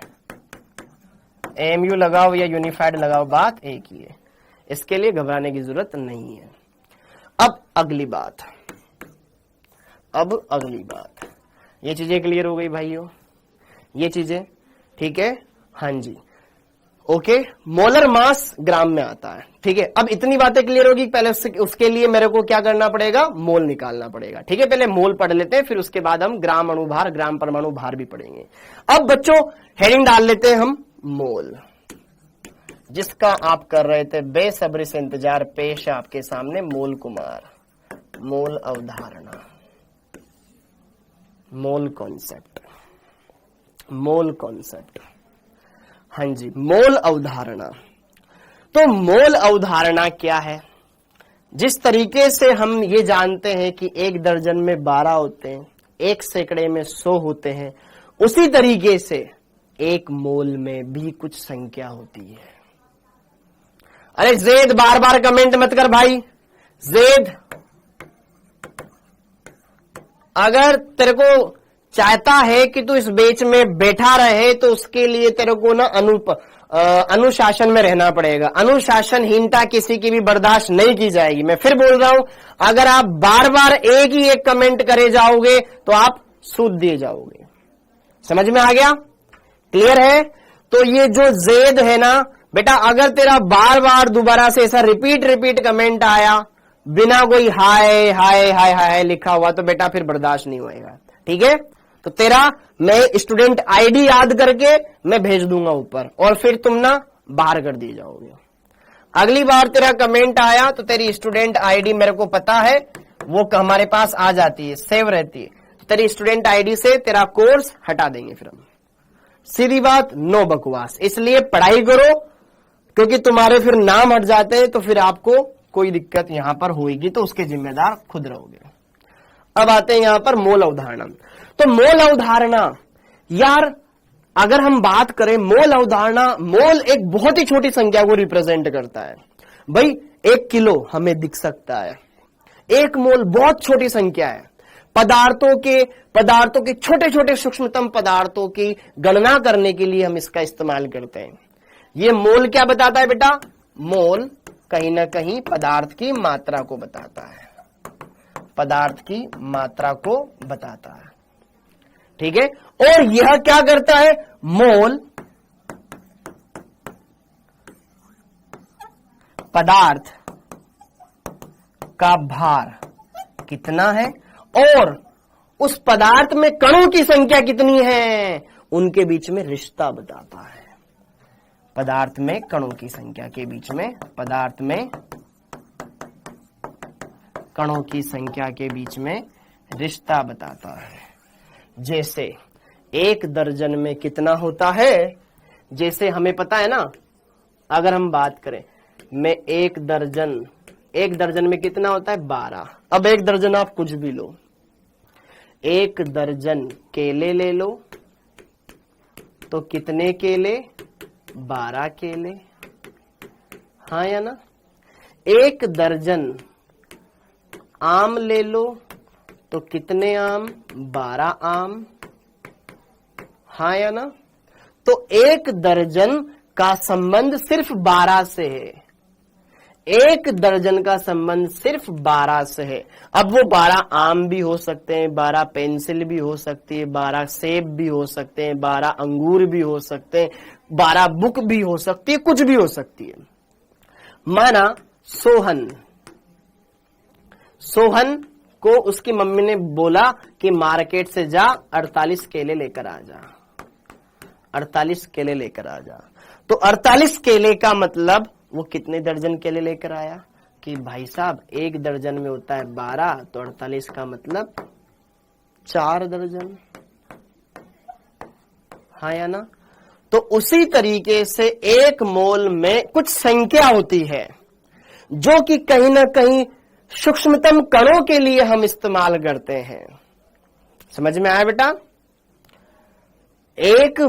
एएमयू लगाओ या यूनिफाइड लगाओ, बात एक ही है, इसके लिए घबराने की जरूरत नहीं है। अब अगली बात, ये चीजें क्लियर हो गई भाइयों, ये चीजें ठीक है, हाँ जी, ओके। मोलर मास ग्राम में आता है, ठीक है। अब इतनी बातें क्लियर होगी, पहले उसके लिए मेरे को क्या करना पड़ेगा, मोल निकालना पड़ेगा, ठीक है। पहले मोल पढ़ लेते हैं, फिर उसके बाद हम ग्राम अणुभार, ग्राम परमाणु भार भी पढ़ेंगे। अब बच्चों हेडिंग डाल लेते हैं हम मोल, जिसका आप कर रहे थे बेसब्री से इंतजार, पेश आपके सामने मोल कुमार, मोल अवधारणा, मोल कॉन्सेप्ट, मोल कॉन्सेप्ट, हाँ जी, मोल अवधारणा। तो मोल अवधारणा क्या है? जिस तरीके से हम ये जानते हैं कि 1 दर्जन में 12 होते हैं, 1 सैकड़े में 100 होते हैं, उसी तरीके से 1 मोल में भी कुछ संख्या होती है। अरे जेद, बार बार कमेंट मत कर भाई, जेद अगर तेरे को चाहता है कि तू इस बेच में बैठा रहे तो उसके लिए तेरे को ना अनुशासन में रहना पड़ेगा। अनुशासनहीनता किसी की भी बर्दाश्त नहीं की जाएगी। मैं फिर बोल रहा हूं, अगर आप बार बार एक ही एक कमेंट करे जाओगे तो आप सूद दिए जाओगे। समझ में आ गया? क्लियर है? तो ये जो जेद है ना बेटा, अगर तेरा बार बार दोबारा से ऐसा रिपीट कमेंट आया बिना कोई हाय हाय हाय हाय लिखा हुआ तो बेटा फिर बर्दाश्त नहीं होएगा, ठीक है। तो तेरा मैं स्टूडेंट आईडी याद करके मैं भेज दूंगा ऊपर, और फिर तुम ना बाहर कर दिए जाओगे। अगली बार तेरा कमेंट आया तो तेरी स्टूडेंट आईडी मेरे को पता है, वो हमारे पास आ जाती है, सेव रहती है। तो तेरी स्टूडेंट आईडी से तेरा कोर्स हटा देंगे फिर हम। सीधी बात, नो बकवास। इसलिए पढ़ाई करो, क्योंकि तुम्हारे फिर नाम हट जाते हैं तो फिर आपको कोई दिक्कत यहां पर होगी, तो उसके जिम्मेदार खुद रहोगे। अब आते हैं यहां पर मोल अवधारणा। तो मोल अवधारणा यार, अगर हम बात करें मोल अवधारणा, मोल एक बहुत ही छोटी संख्या को रिप्रेजेंट करता है। भाई 1 किलो हमें दिख सकता है, 1 मोल बहुत छोटी संख्या है। पदार्थों के छोटे छोटे सूक्ष्मतम पदार्थों की गणना करने के लिए हम इसका इस्तेमाल करते हैं। ये मोल क्या बताता है बेटा? मोल कहीं ना कहीं पदार्थ की मात्रा को बताता है, पदार्थ की मात्रा को बताता है, ठीक है। और यह क्या करता है? मोल पदार्थ का भार कितना है और उस पदार्थ में कणों की संख्या कितनी है, उनके बीच में रिश्ता बताता है। पदार्थ में कणों की संख्या के बीच में, पदार्थ में कणों की संख्या के बीच में रिश्ता बताता है। जैसे 1 दर्जन में कितना होता है, जैसे हमें पता है ना, अगर हम बात करें मैं 1 दर्जन में कितना होता है? 12। अब 1 दर्जन आप कुछ भी लो, 1 दर्जन केले ले लो तो कितने केले? 12 केले, हाँ या ना। 1 दर्जन आम ले लो तो कितने आम? 12 आम, हाँ या ना। तो 1 दर्जन का संबंध सिर्फ 12 से है, 1 दर्जन का संबंध सिर्फ 12 से है। अब वो 12 आम भी हो सकते हैं, 12 पेंसिल भी हो सकती है, 12 सेब भी हो सकते हैं, 12 अंगूर भी हो सकते हैं, 12 बुक भी हो सकती है, कुछ भी हो सकती है। माना सोहन को उसकी मम्मी ने बोला कि मार्केट से जा 48 केले लेकर आ जा, 48 केले लेकर आ जा। तो 48 केले का मतलब वो कितने दर्जन केले लेकर आया? कि भाई साहब 1 दर्जन में होता है 12, तो 48 का मतलब 4 दर्जन, हाँ या ना। तो उसी तरीके से 1 मोल में कुछ संख्या होती है जो कि कहीं ना कहीं सूक्ष्मतम कणों के लिए हम इस्तेमाल करते हैं। समझ में आया बेटा? 1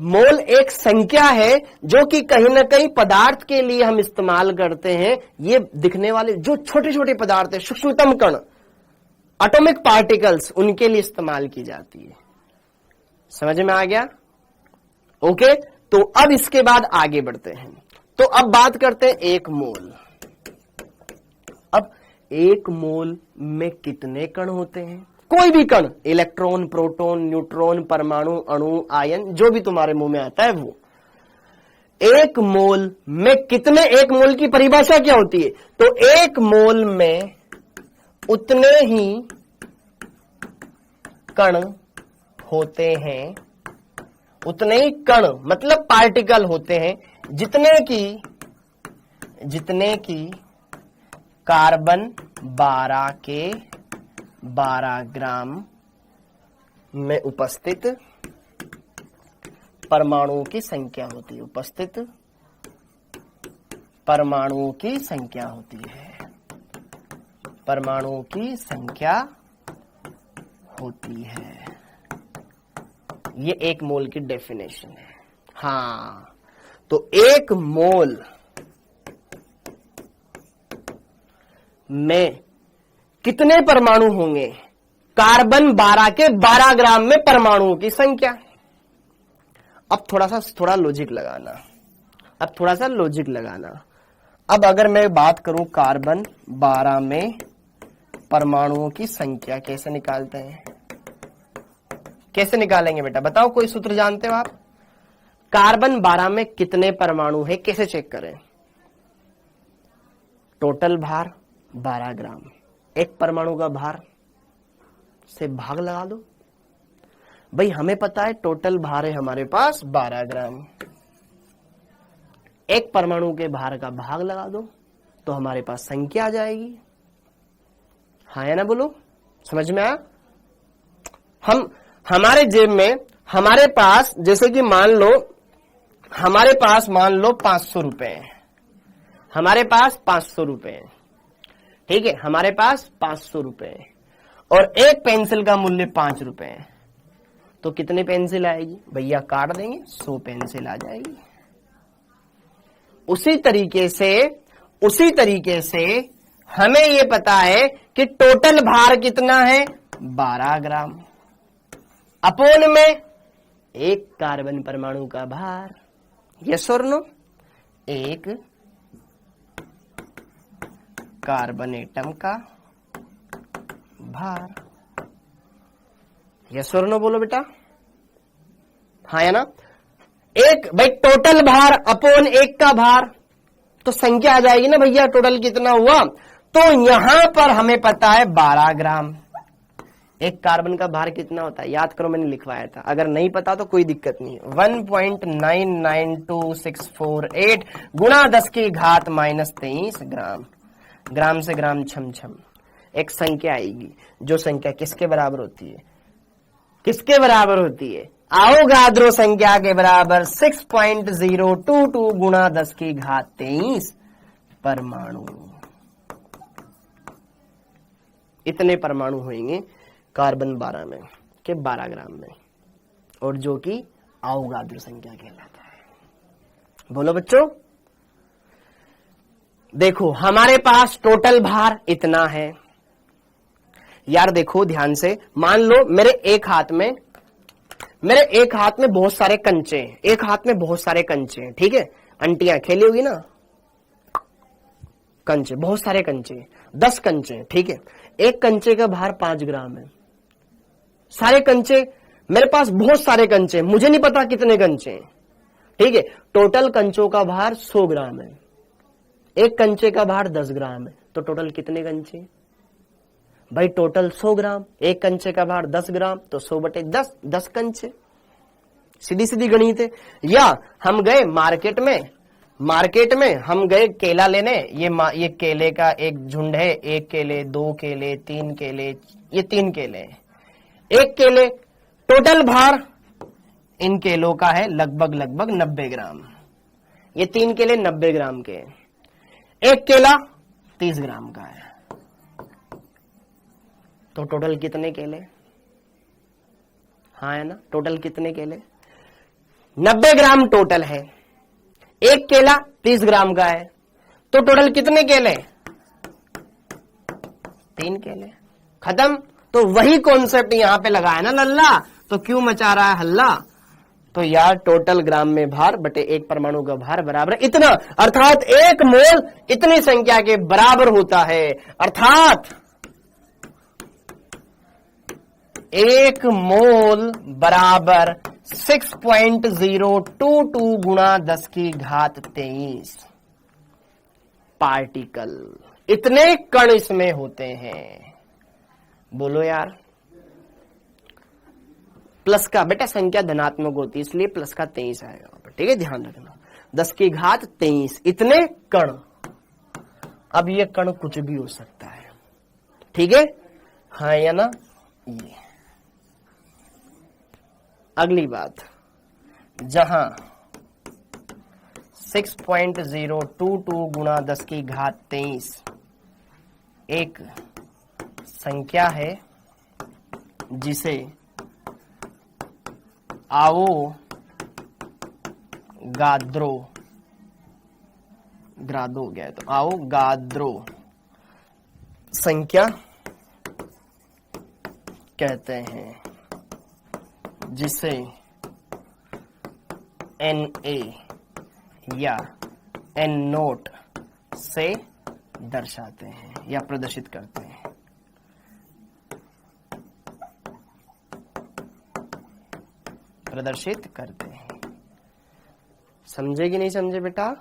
मोल एक संख्या है जो कि कहीं ना कहीं पदार्थ के लिए हम इस्तेमाल करते हैं। ये दिखने वाले जो छोटे छोटे पदार्थ है, सूक्ष्मतम कण, एटॉमिक पार्टिकल्स, उनके लिए इस्तेमाल की जाती है। समझ में आ गया? ओके। तो अब इसके बाद आगे बढ़ते हैं। तो अब बात करते हैं 1 मोल। अब 1 मोल में कितने कण होते हैं? कोई भी कण, इलेक्ट्रॉन, प्रोटॉन, न्यूट्रॉन, परमाणु, अणु, आयन, जो भी तुम्हारे मुंह में आता है वो। 1 मोल में कितने? 1 मोल की परिभाषा क्या होती है? तो 1 मोल में उतने ही कण होते हैं, उतने ही कण मतलब पार्टिकल होते हैं जितने की कार्बन 12 के 12 ग्राम में उपस्थित परमाणुओं की संख्या होती है। उपस्थित परमाणुओं की संख्या होती है, परमाणुओं की संख्या होती है। ये 1 मोल की डेफिनेशन है। हाँ, तो 1 मोल में कितने परमाणु होंगे? कार्बन 12 के 12 ग्राम में परमाणुओं की संख्या। अब थोड़ा लॉजिक लगाना। अब अगर मैं बात करूं कार्बन 12 में परमाणुओं की संख्या कैसे निकालते हैं? कैसे निकालेंगे बेटा, बताओ, कोई सूत्र जानते हो आप? कार्बन 12 में कितने परमाणु है, कैसे चेक करें? टोटल भार 12 ग्राम, एक परमाणु का भार से भाग लगा दो। भाई हमें पता है टोटल भार है हमारे पास 12 ग्राम, एक परमाणु के भार का भाग लगा दो तो हमारे पास संख्या आ जाएगी। हाँ या ना बोलो, समझ में आया? हमारे जेब में हमारे पास जैसे कि मान लो 500 रुपए है, हमारे पास 500 रुपए है, ठीक है, हमारे पास 500 रुपए है और एक पेंसिल का मूल्य 5 रुपए है, तो कितने पेंसिल आएगी? भैया काट देंगे, 100 पेंसिल आ जाएगी। उसी तरीके से हमें ये पता है कि टोटल भार कितना है 12 ग्राम, अपोन में एक कार्बन परमाणु का भार, यस और नो, एक कार्बन एटम का भार, यस और नो बोलो बेटा, हाँ या ना? एक भाई टोटल भार अपोन एक का भार, तो संख्या आ जाएगी ना भैया टोटल कितना हुआ। तो यहां पर हमें पता है 12 ग्राम, एक कार्बन का भार कितना होता है याद करो, मैंने लिखवाया था, अगर नहीं पता तो कोई दिक्कत नहीं है, 1.992648 गुणा 10 की घात -23 ग्राम, ग्राम से ग्राम छम, एक संख्या आएगी, जो संख्या किसके बराबर होती है? किसके बराबर होती है? अवोगाद्रो संख्या के बराबर 6.022 गुणा 10 की घात 23 परमाणु। इतने परमाणु होंगे कार्बन 12 में के 12 ग्राम में, और जो कि अवोगाद्रो संख्या कहलाता है। बोलो बच्चों, देखो हमारे पास टोटल भार इतना है यार, देखो ध्यान से, मान लो मेरे एक हाथ में बहुत सारे कंचे हैं, एक हाथ में बहुत सारे कंचे हैं, ठीक है, अंटियां खेली होगी ना, कंचे, बहुत सारे कंचे, 10 कंचे, ठीक है, एक कंचे का भार 5 ग्राम है। सारे कंचे, मेरे पास बहुत सारे कंचे, मुझे नहीं पता कितने कंचे हैं, ठीक है, टोटल कंचों का भार 100 ग्राम है, एक कंचे का भार 10 ग्राम है, तो टोटल कितने कंचे? भाई टोटल 100 ग्राम, एक कंचे का भार 10 ग्राम, तो 100/10, 10 कंचे, सीधी गणित है। या हम गए मार्केट में हम गए केला लेने, ये केले का एक झुंड है, 1 केले, 2 केले, 3 केले, ये 3 केले, एक केले, टोटल भार इन केलों का है लगभग 90 ग्राम, ये 3 केले 90 ग्राम के, एक केला 30 ग्राम का है, तो टोटल कितने केले? हाँ है ना, टोटल कितने केले? 90 ग्राम टोटल है, एक केला 30 ग्राम का है, तो टोटल कितने केले? 3 केले, खत्म। तो वही कॉन्सेप्ट यहां पे लगाया ना लल्ला, तो क्यों मचा रहा है हल्ला? तो यार टोटल ग्राम में भार बटे एक परमाणु का भार बराबर इतना, अर्थात एक मोल इतनी संख्या के बराबर होता है। अर्थात एक मोल बराबर 6.022 गुणा 10 की घात 23 पार्टिकल, इतने कण इसमें होते हैं। बोलो यार, प्लस का बेटा संख्या धनात्मक होती है इसलिए प्लस का 23 आएगा, ठीक है, ध्यान रखना। 10 की घात 23 इतने कण। अब ये कण कुछ भी हो सकता है, ठीक है, हाँ या ना। ये अगली बात, जहां 6.022 गुणा 10 की घात 23 एक संख्या है जिसे आवोगाद्रो ग्रादो हो गया है, तो आवोगाद्रो संख्या कहते हैं, जिसे Na या N नोट से दर्शाते हैं या प्रदर्शित करते हैं। प्रदर्शित करते हैं। समझे कि नहीं समझे बेटा?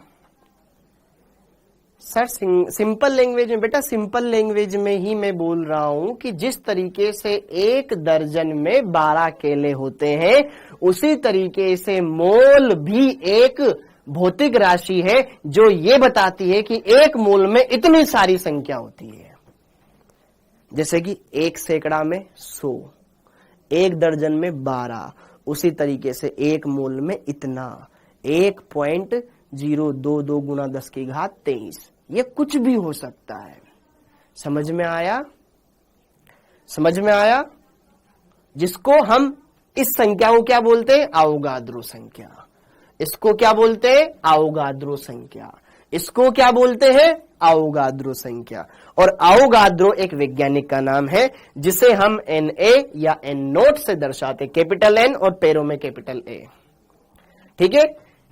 सर सिंपल लैंग्वेज में बेटा, सिंपल लैंग्वेज में ही मैं बोल रहा हूं कि जिस तरीके से एक दर्जन में 12 केले होते हैं, उसी तरीके से मोल भी एक भौतिक राशि है जो ये बताती है कि एक मोल में इतनी सारी संख्या होती है। जैसे कि एक सैकड़ा में 100, एक दर्जन में 12, उसी तरीके से एक मोल में इतना 1.022 गुणा 10 की घात 23। ये कुछ भी हो सकता है। समझ में आया? समझ में आया? जिसको हम इस संख्या को क्या बोलते हैं? आवोगाद्रो संख्या। इसको क्या बोलते हैं? आवोगाद्रो संख्या। इसको क्या बोलते हैं? आवोगाद्रो संख्या। और आवोगाद्रो एक वैज्ञानिक का नाम है जिसे हम Na या N नोट से दर्शाते, कैपिटल N और पैरों में कैपिटल A। ठीक है,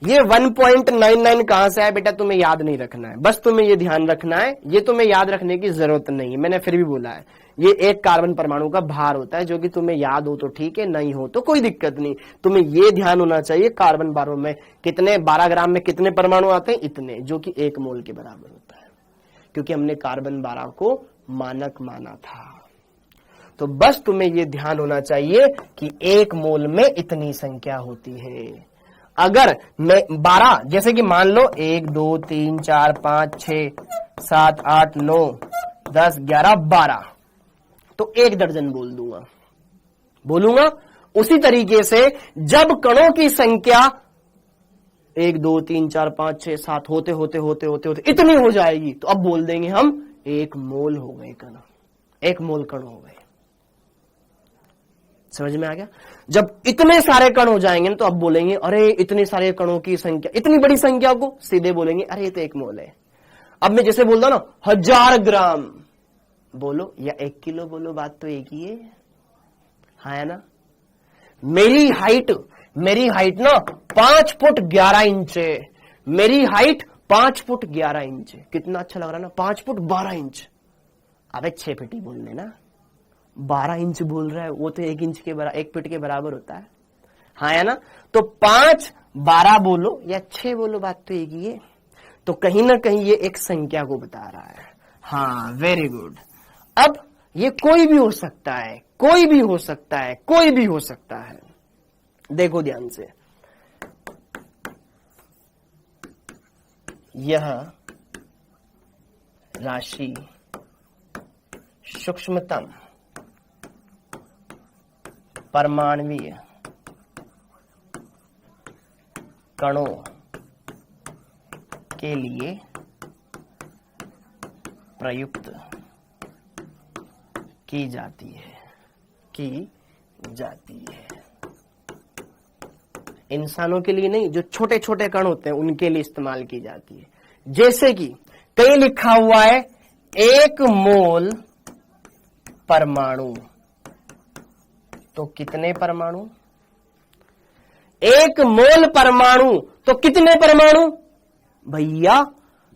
ये 1.99 कहां से है बेटा? तुम्हें याद नहीं रखना है, बस तुम्हें ये ध्यान रखना है, ये तुम्हें याद रखने की जरूरत नहीं है। मैंने फिर भी बोला है, ये एक कार्बन परमाणु का भार होता है, जो कि तुम्हें याद हो तो ठीक है, नहीं हो तो कोई दिक्कत नहीं। तुम्हें ये ध्यान होना चाहिए कार्बन 12 में कितने, 12 ग्राम में कितने परमाणु आते हैं? इतने, जो कि 1 मोल के बराबर होता है, क्योंकि हमने कार्बन 12 को मानक माना था। तो बस तुम्हें ये ध्यान होना चाहिए कि 1 मोल में इतनी संख्या होती है। अगर मैं 12, जैसे कि मान लो 1 2 3 4 5 6 7 8 9 10 11 12, तो 1 दर्जन बोलूंगा। उसी तरीके से जब कणों की संख्या 1 2 3 4 5 6 7 होते इतनी हो जाएगी, तो अब बोल देंगे हम 1 मोल हो गए कण, 1 मोल कण हो गए। समझ में आ गया? जब इतने सारे कण हो जाएंगे तो अब बोलेंगे अरे इतने सारे कणों की संख्या, इतनी बड़ी संख्या को सीधे बोलेंगे अरे ये तो 1 मोल है। अब मैं जैसे बोलता ना 1000 ग्राम बोलो या 1 किलो बोलो, बात तो एक ही है, हाँ है ना। मेरी हाइट ना 5 फुट 11 इंच है। मेरी हाइट 5 फुट 11 इंच है। कितना अच्छा लग रहा है ना, 5 फुट 12 इंच। अबे 6 फीट ही बोल लेना, 12 इंच बोल रहा है, वो तो 1 इंच के बराबर, 1 फीट के बराबर होता है, हाँ है ना। तो 5 12 बोलो या 6 बोलो, बात तो एक ही है। तो कहीं ना कहीं ये एक संख्या को बता रहा है। हाँ, वेरी गुड। अब ये कोई भी हो सकता है, कोई भी हो सकता है, कोई भी हो सकता है। देखो ध्यान से, यह राशि सूक्ष्मतम परमाणुीय कणों के लिए प्रयुक्त की जाती है। इंसानों के लिए नहीं, जो छोटे छोटे कण होते हैं उनके लिए इस्तेमाल की जाती है। जैसे कि कहीं लिखा हुआ है 1 मोल परमाणु, तो कितने परमाणु? 1 मोल परमाणु तो कितने परमाणु भैया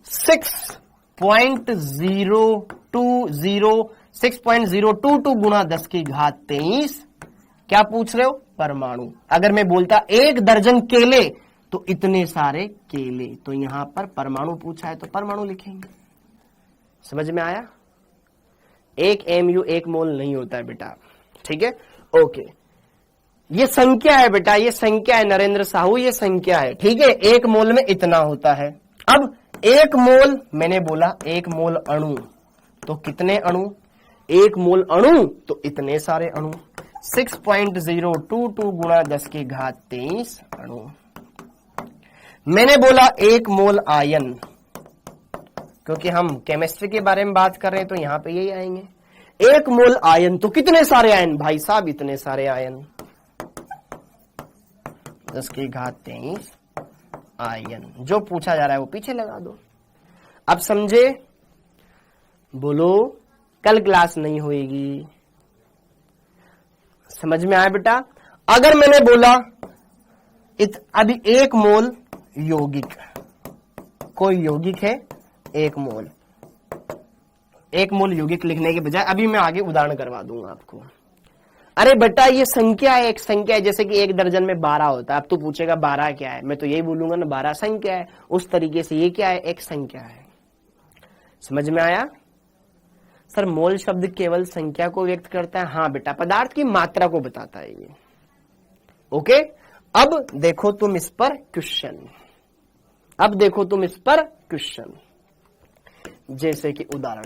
6.022 गुणा 10 की घात 23। क्या पूछ रहे हो परमाणु। अगर मैं बोलता 1 दर्जन केले तो इतने सारे केले, तो यहां पर परमाणु पूछा है तो परमाणु लिखेंगे। समझ में आया। 1 MU 1 मोल नहीं होता है बेटा, ठीक है। ओके, ये संख्या है बेटा, ये संख्या है नरेंद्र साहू, ये संख्या है, ठीक है। 1 मोल में इतना होता है। अब 1 मोल, मैंने बोला 1 मोल अणु तो कितने अणु, 1 मोल अणु तो इतने सारे अणु, 6.022 गुणा 10 की घात 23 अणु। मैंने बोला 1 मोल आयन, क्योंकि हम केमिस्ट्री के बारे में बात कर रहे हैं तो यहां पे यही आएंगे। 1 मोल आयन तो कितने सारे आयन भाई साहब, इतने सारे आयन, 10 की घात 23 आयन। जो पूछा जा रहा है वो पीछे लगा दो। अब समझे, बोलो कल क्लास नहीं होएगी। समझ में आया बेटा। अगर मैंने बोला अभी 1 मोल यौगिक, कोई यौगिक है 1 मोल, 1 मोल यौगिक लिखने के बजाय अभी मैं आगे उदाहरण करवा दूंगा आपको। अरे बेटा ये संख्या है, एक संख्या है, जैसे कि 1 दर्जन में 12 होता है। अब तू पूछेगा 12 क्या है, मैं तो यही बोलूंगा ना 12 संख्या है। उस तरीके से ये क्या है, एक संख्या है। समझ में आया। सर मोल शब्द केवल संख्या को व्यक्त करता है। हाँ बेटा, पदार्थ की मात्रा को बताता है ये। ओके, अब देखो तुम इस पर क्वेश्चन, अब देखो तुम इस पर क्वेश्चन। जैसे कि उदाहरण,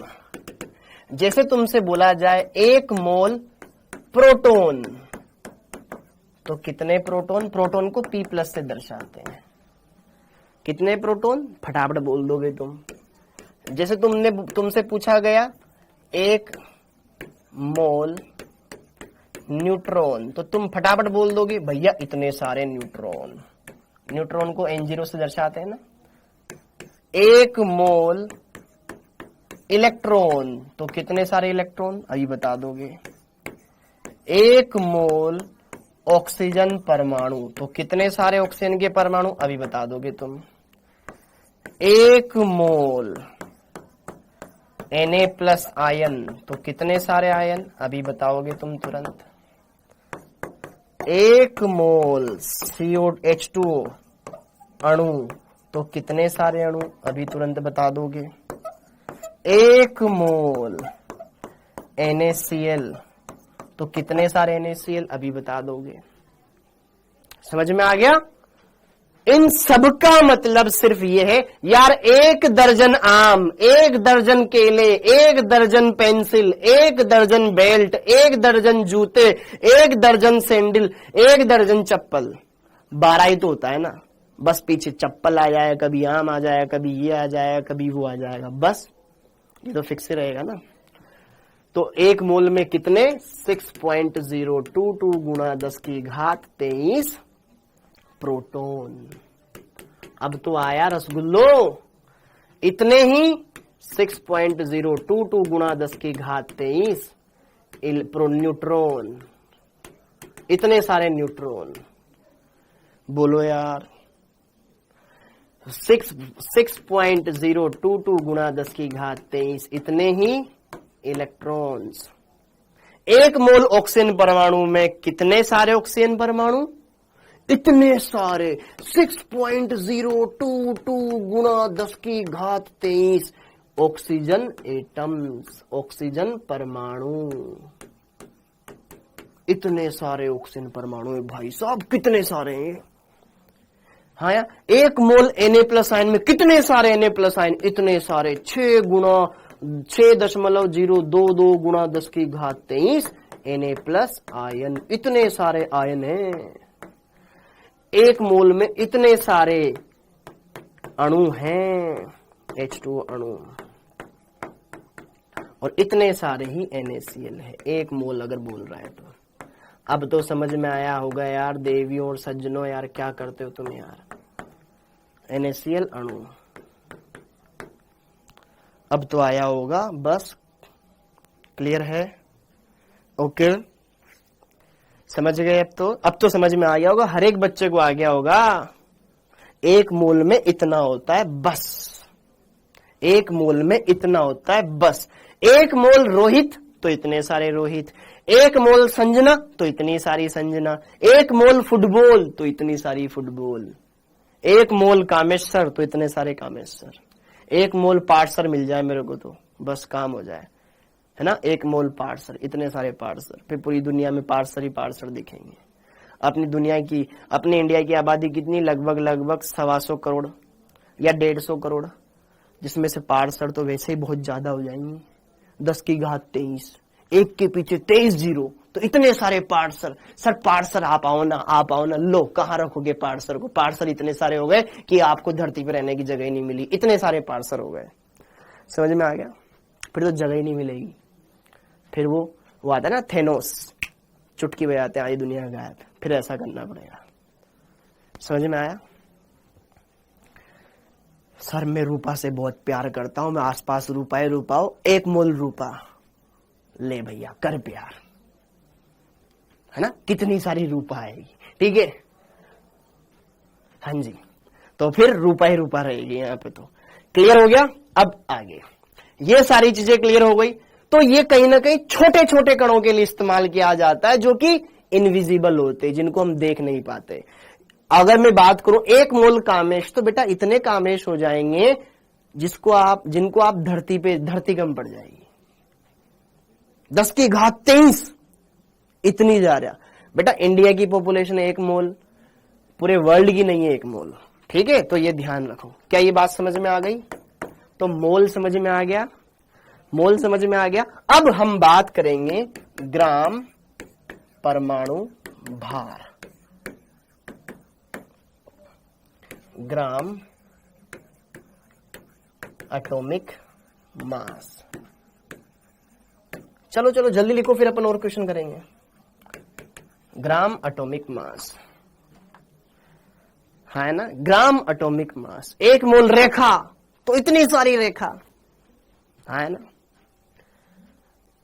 जैसे तुमसे बोला जाए 1 मोल प्रोटॉन तो कितने प्रोटॉन, प्रोटॉन को P+ से दर्शाते हैं। कितने प्रोटॉन, फटाफट बोल दोगे तुम। जैसे तुमसे पूछा गया 1 मोल न्यूट्रॉन तो तुम फटाफट बोल दोगे भैया इतने सारे न्यूट्रॉन। न्यूट्रॉन को N0 से दर्शाते हैं ना। 1 मोल इलेक्ट्रॉन तो कितने सारे इलेक्ट्रॉन, अभी बता दोगे। 1 मोल ऑक्सीजन परमाणु तो कितने सारे ऑक्सीजन के परमाणु, अभी बता दोगे तुम। 1 मोल Na+ आयन तो कितने सारे आयन, अभी बताओगे तुम तुरंत। 1 मोल H2O अणु तो कितने सारे अणु, अभी तुरंत बता दोगे। 1 मोल NaCl तो कितने सारे NaCl, अभी बता दोगे। समझ में आ गया। इन सबका मतलब सिर्फ ये है यार, 1 दर्जन आम, 1 दर्जन केले, 1 दर्जन पेंसिल, 1 दर्जन बेल्ट, 1 दर्जन जूते, 1 दर्जन सैंडल, 1 दर्जन चप्पल। 12 ही तो होता है ना, बस पीछे चप्पल आ जाए, कभी आम आ जाए, कभी ये आ जाए, कभी वो आ जाएगा, बस ये तो फिक्स रहेगा ना। तो 1 मोल में कितने 6.022 गुणा 10 की घात 23 प्रोटॉन। अब तो आया रसगुल्लो, इतने ही 6.022 गुणा 10 की घात 23 न्यूट्रॉन, इतने सारे न्यूट्रॉन। बोलो यार, 6.022 गुणा 10 की घात 23 इतने ही इलेक्ट्रॉन्स। 1 मोल ऑक्सीजन परमाणु में कितने सारे ऑक्सीजन परमाणु, इतने सारे 6.022 गुणा 10 की घात 23 ऑक्सीजन एटम्स, ऑक्सीजन परमाणु। इतने सारे ऑक्सीजन परमाणु है भाई साहब, कितने सारे हैं। हाँ यार, 1 मोल Na+ आयन में कितने सारे Na+ आयन, इतने सारे 6.022 गुणा 10 की घात 23 Na+ आयन, इतने सारे आयन हैं। 1 मोल में इतने सारे अणु हैं, H2O अणु, और इतने सारे ही NaCl है 1 मोल अगर बोल रहा है तो। अब तो समझ में आया होगा यार देवियों और सज्जनों, यार क्या करते हो तुम यार। NaCl अणु अब तो आया होगा, बस क्लियर है। ओके, समझ गए? अब तो समझ में आ गया होगा, हर एक बच्चे को आ गया होगा। 1 मोल में इतना होता है बस, 1 मोल में इतना होता है बस। 1 मोल रोहित तो इतने सारे रोहित, 1 मोल संजना तो इतनी सारी संजना, 1 मोल फुटबॉल तो इतनी सारी फुटबॉल, 1 मोल कामेश्वर तो इतने सारे कामेश्वर, 1 मोल पार्सर मिल जाए मेरे को तो बस काम हो जाए, है ना। 1 मोल पार्सर, इतने सारे पार्सर, फिर पूरी दुनिया में पार्सर ही पार्सर दिखेंगे। अपनी इंडिया की आबादी कितनी? लगभग 125 करोड़ या 150 करोड़, जिसमें से पार्सर तो वैसे ही बहुत ज्यादा हो जाएंगे। 10 की घात 23, 1 के पीछे 23 जीरो, तो इतने सारे पार्सर। सर पार्सर आप आओ ना, लो कहाँ रखोगे पार्सर को? पार्सर इतने सारे हो गए कि आपको धरती पर रहने की जगह ही नहीं मिली, इतने सारे पार्सर हो गए। समझ में आ गया? फिर तो जगह ही नहीं मिलेगी। फिर वो आता है ना थेनोस, चुटकी बजाते आधी दुनिया गायब, फिर ऐसा करना पड़ेगा। समझ में आया? सर मैं रूपा से बहुत प्यार करता हूं, मैं आसपास रूपा है, रूपाओ 1 मोल रूपा ले भैया, कर प्यार, है ना। कितनी सारी रूपा आएगी, ठीक है। हाँ जी, तो फिर रूपा ही रूपा रहेगी यहाँ पे। तो क्लियर हो गया? अब आगे ये सारी चीजें क्लियर हो गई। तो ये कहीं ना कहीं छोटे छोटे कणों के लिए इस्तेमाल किया जाता है, जो कि इनविजिबल होते, जिनको हम देख नहीं पाते। अगर मैं बात करूं 1 मोल कामेश, तो बेटा इतने कामेश हो जाएंगे जिनको आप धरती कम पड़ जाएगी। 10 की घात 23 इतनी जा रहा। बेटा इंडिया की पॉपुलेशन 1 मोल, पूरे वर्ल्ड की नहीं है 1 मोल, ठीक है। तो ये ध्यान रखो। क्या ये बात समझ में आ गई? तो मोल समझ में आ गया, मोल समझ में आ गया। अब हम बात करेंगे ग्राम परमाणु भार। Gram atomic mass. चलो जल्दी लिखो, फिर अपन और क्वेश्चन करेंगे। ग्राम एटॉमिक मास, है ना। ग्राम एटॉमिक मास, 1 मोल रेखा तो इतनी सारी रेखा, है ना।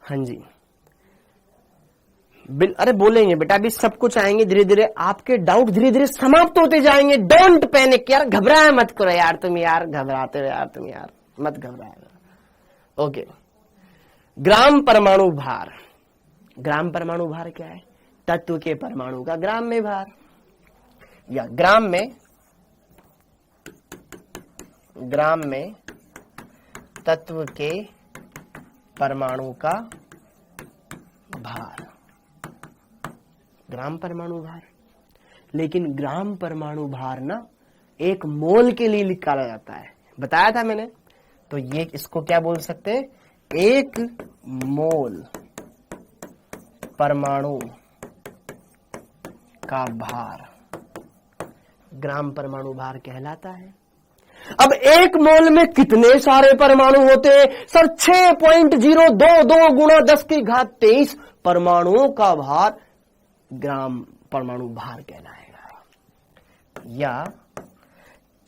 हाँ जी, अरे बोलेंगे बेटा, अभी सब कुछ आएंगे धीरे धीरे, आपके डाउट धीरे धीरे समाप्त होते जाएंगे। डोंट पैनिक यार, घबराया मत करो यार तुम, यार घबराते हो यार तुम, यार मत घबराया। ओके, ग्राम परमाणु भार। ग्राम परमाणु भार क्या है? तत्व के परमाणु का ग्राम में भार, या ग्राम में तत्व के परमाणु का भार, ग्राम परमाणु भार। लेकिन ग्राम परमाणु भार ना 1 मोल के लिए निकाला जाता है, बताया था मैंने। तो ये इसको क्या बोल सकते हैं? 1 मोल परमाणु का भार ग्राम परमाणु भार कहलाता है। अब 1 मोल में कितने सारे परमाणु होते हैं? सर 6.022 गुणा 10 की घात 23 परमाणुओं का भार ग्राम परमाणु भार कहलाएगा, या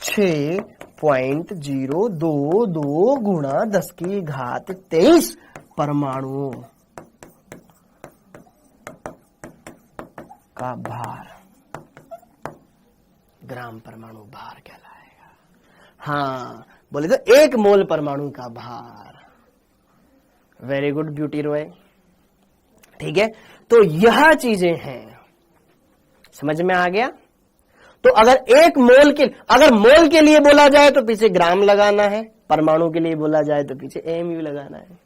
6.022 गुणा 10 की घात 23 परमाणुओं का भार ग्राम परमाणु भार कहलाएगा। हाँ बोले तो 1 मोल परमाणु का भार। वेरी गुड ब्यूटी रॉय, ठीक है। तो यह चीजें हैं, समझ में आ गया। तो अगर 1 मोल अगर मोल के लिए बोला जाए तो पीछे ग्राम लगाना है, परमाणु के लिए बोला जाए तो पीछे एमयू लगाना है।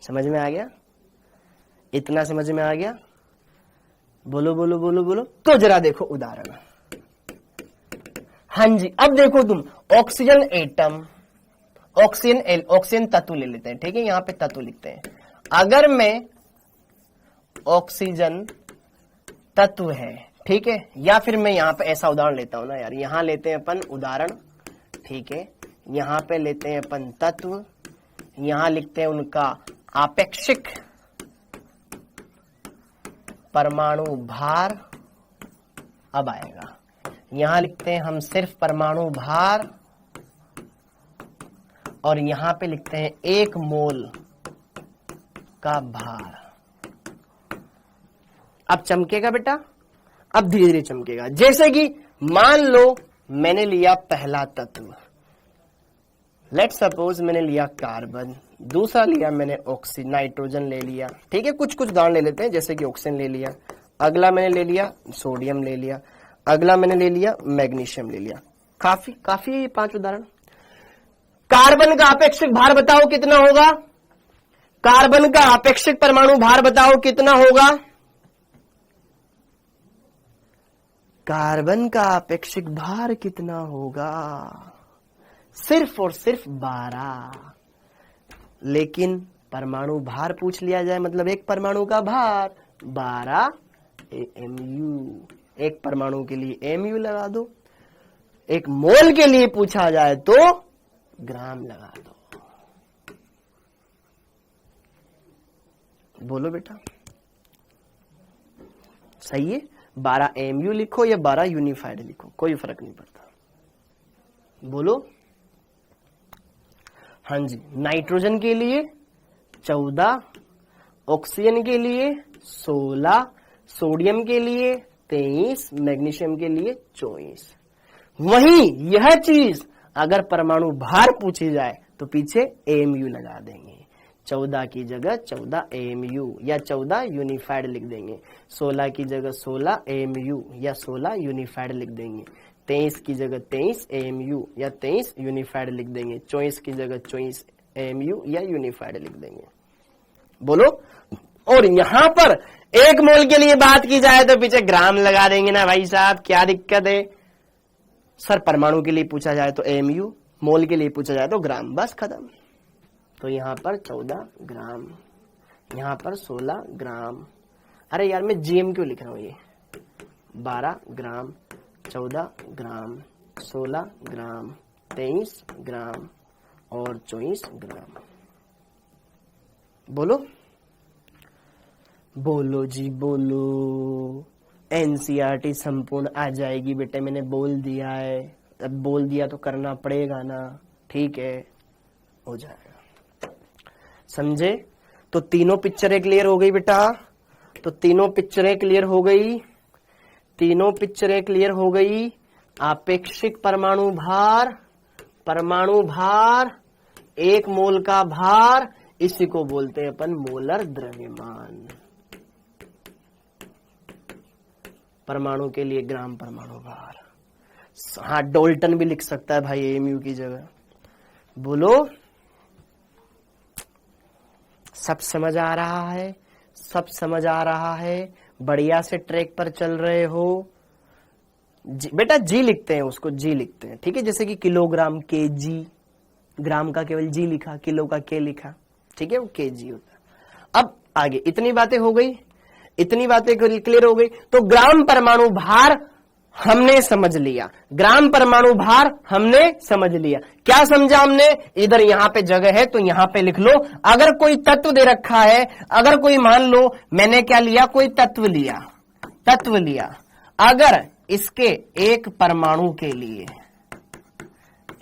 समझ में आ गया? इतना समझ में आ गया? बोलो बोलो बोलो बोलो। तो जरा देखो उदाहरण। हाँ जी, अब देखो तुम, ऑक्सीजन एटम, ऑक्सीजन तत्व ले लेते हैं, ठीक है। यहां पे तत्व लिखते हैं। अगर मैं ऑक्सीजन तत्व है, ठीक है, या फिर मैं यहां पे ऐसा उदाहरण लेता हूं ना यार, यहां लेते हैं अपन उदाहरण, ठीक है। यहां पे लेते हैं अपन तत्व, यहां लिखते हैं उनका आपेक्षिक परमाणु भार। अब आएगा, यहां लिखते हैं हम सिर्फ परमाणु भार, और यहां पे लिखते हैं 1 मोल का भार। अब चमकेगा बेटा, अब धीरे धीरे चमकेगा। जैसे कि मान लो मैंने लिया पहला तत्व, लेट सपोज मैंने लिया कार्बन, दूसरा लिया मैंने ऑक्सीजन, नाइट्रोजन ले लिया, ठीक है, कुछ कुछ उदाहरण ले लेते हैं, जैसे कि ऑक्सीजन ले लिया, अगला मैंने ले लिया सोडियम ले लिया, अगला मैंने ले लिया मैग्नीशियम ले लिया। काफी है ये 5 उदाहरण। कार्बन का अपेक्षित भार बताओ कितना होगा, कार्बन का अपेक्षित परमाणु भार बताओ कितना होगा, कार्बन का अपेक्षित भार कितना होगा, सिर्फ और सिर्फ 12। लेकिन परमाणु भार पूछ लिया जाए, मतलब एक परमाणु का भार 12 AMU, एक परमाणु के लिए AMU लगा दो। एक मोल के लिए पूछा जाए तो ग्राम लगा दो। बोलो बेटा, सही है? 12 AMU लिखो या 12 यूनिफाइड लिखो, कोई फर्क नहीं पड़ता। बोलो। हाँ जी, नाइट्रोजन के लिए 14, ऑक्सीजन के लिए 16, सोडियम के लिए 23, मैग्नीशियम के लिए 24। वहीं यह चीज अगर परमाणु भार पूछी जाए तो पीछे AMU लगा देंगे। 14 की जगह 14 AMU या 14 यूनिफाइड लिख देंगे, 16 की जगह 16 AMU या 16 यूनिफाइड लिख देंगे, 23 की जगह 23 AMU या 23 यूनिफाइड लिख देंगे, 24 की जगह 24 AMU या यूनिफाइड लिख देंगे। बोलो। और यहां पर एक मोल के लिए बात की जाए तो पीछे ग्राम लगा देंगे ना भाई साहब, क्या दिक्कत है? सर परमाणु के लिए पूछा जाए तो AMU, मोल के लिए पूछा जाए तो ग्राम, बस खत्म। तो यहां पर 14 ग्राम, यहां पर 16 ग्राम। अरे यार मैं GM क्यों लिख रहा हूं? ये 12 ग्राम, 14 ग्राम, 16 ग्राम, 23 ग्राम और 24 ग्राम। बोलो बोलो जी बोलो। NCERT संपूर्ण आ जाएगी बेटे, मैंने बोल दिया है, अब बोल दिया तो करना पड़ेगा ना, ठीक है, हो जाएगा। समझे? तो तीनों पिक्चरें क्लियर हो गई बेटा, तो तीनों पिक्चरें क्लियर हो गई, तीनों पिक्चरें क्लियर हो गई। आपेक्षिक परमाणु भार, परमाणु भार, एक मोल का भार, इसी को बोलते हैं अपन मोलर द्रव्यमान। परमाणु के लिए ग्राम परमाणु भार। हाँ, डोल्टन भी लिख सकता है भाई AMU की जगह। बोलो, सब समझ आ रहा है? सब समझ आ रहा है? बढ़िया से ट्रैक पर चल रहे हो? बेटा G लिखते हैं, उसको G लिखते हैं, ठीक है, जैसे कि किलोग्राम KG, ग्राम का केवल G लिखा, किलो का K लिखा, ठीक है, वो KG होता है। अब आगे इतनी बातें हो गई, इतनी बातें क्लियर हो गई। तो ग्राम परमाणु भार हमने समझ लिया, ग्राम परमाणु भार हमने समझ लिया। क्या समझा हमने? इधर यहां पे जगह है तो यहां पे लिख लो। अगर कोई तत्व दे रखा है, अगर कोई मान लो मैंने क्या लिया, कोई तत्व लिया, तत्व लिया, अगर इसके एक परमाणु के लिए,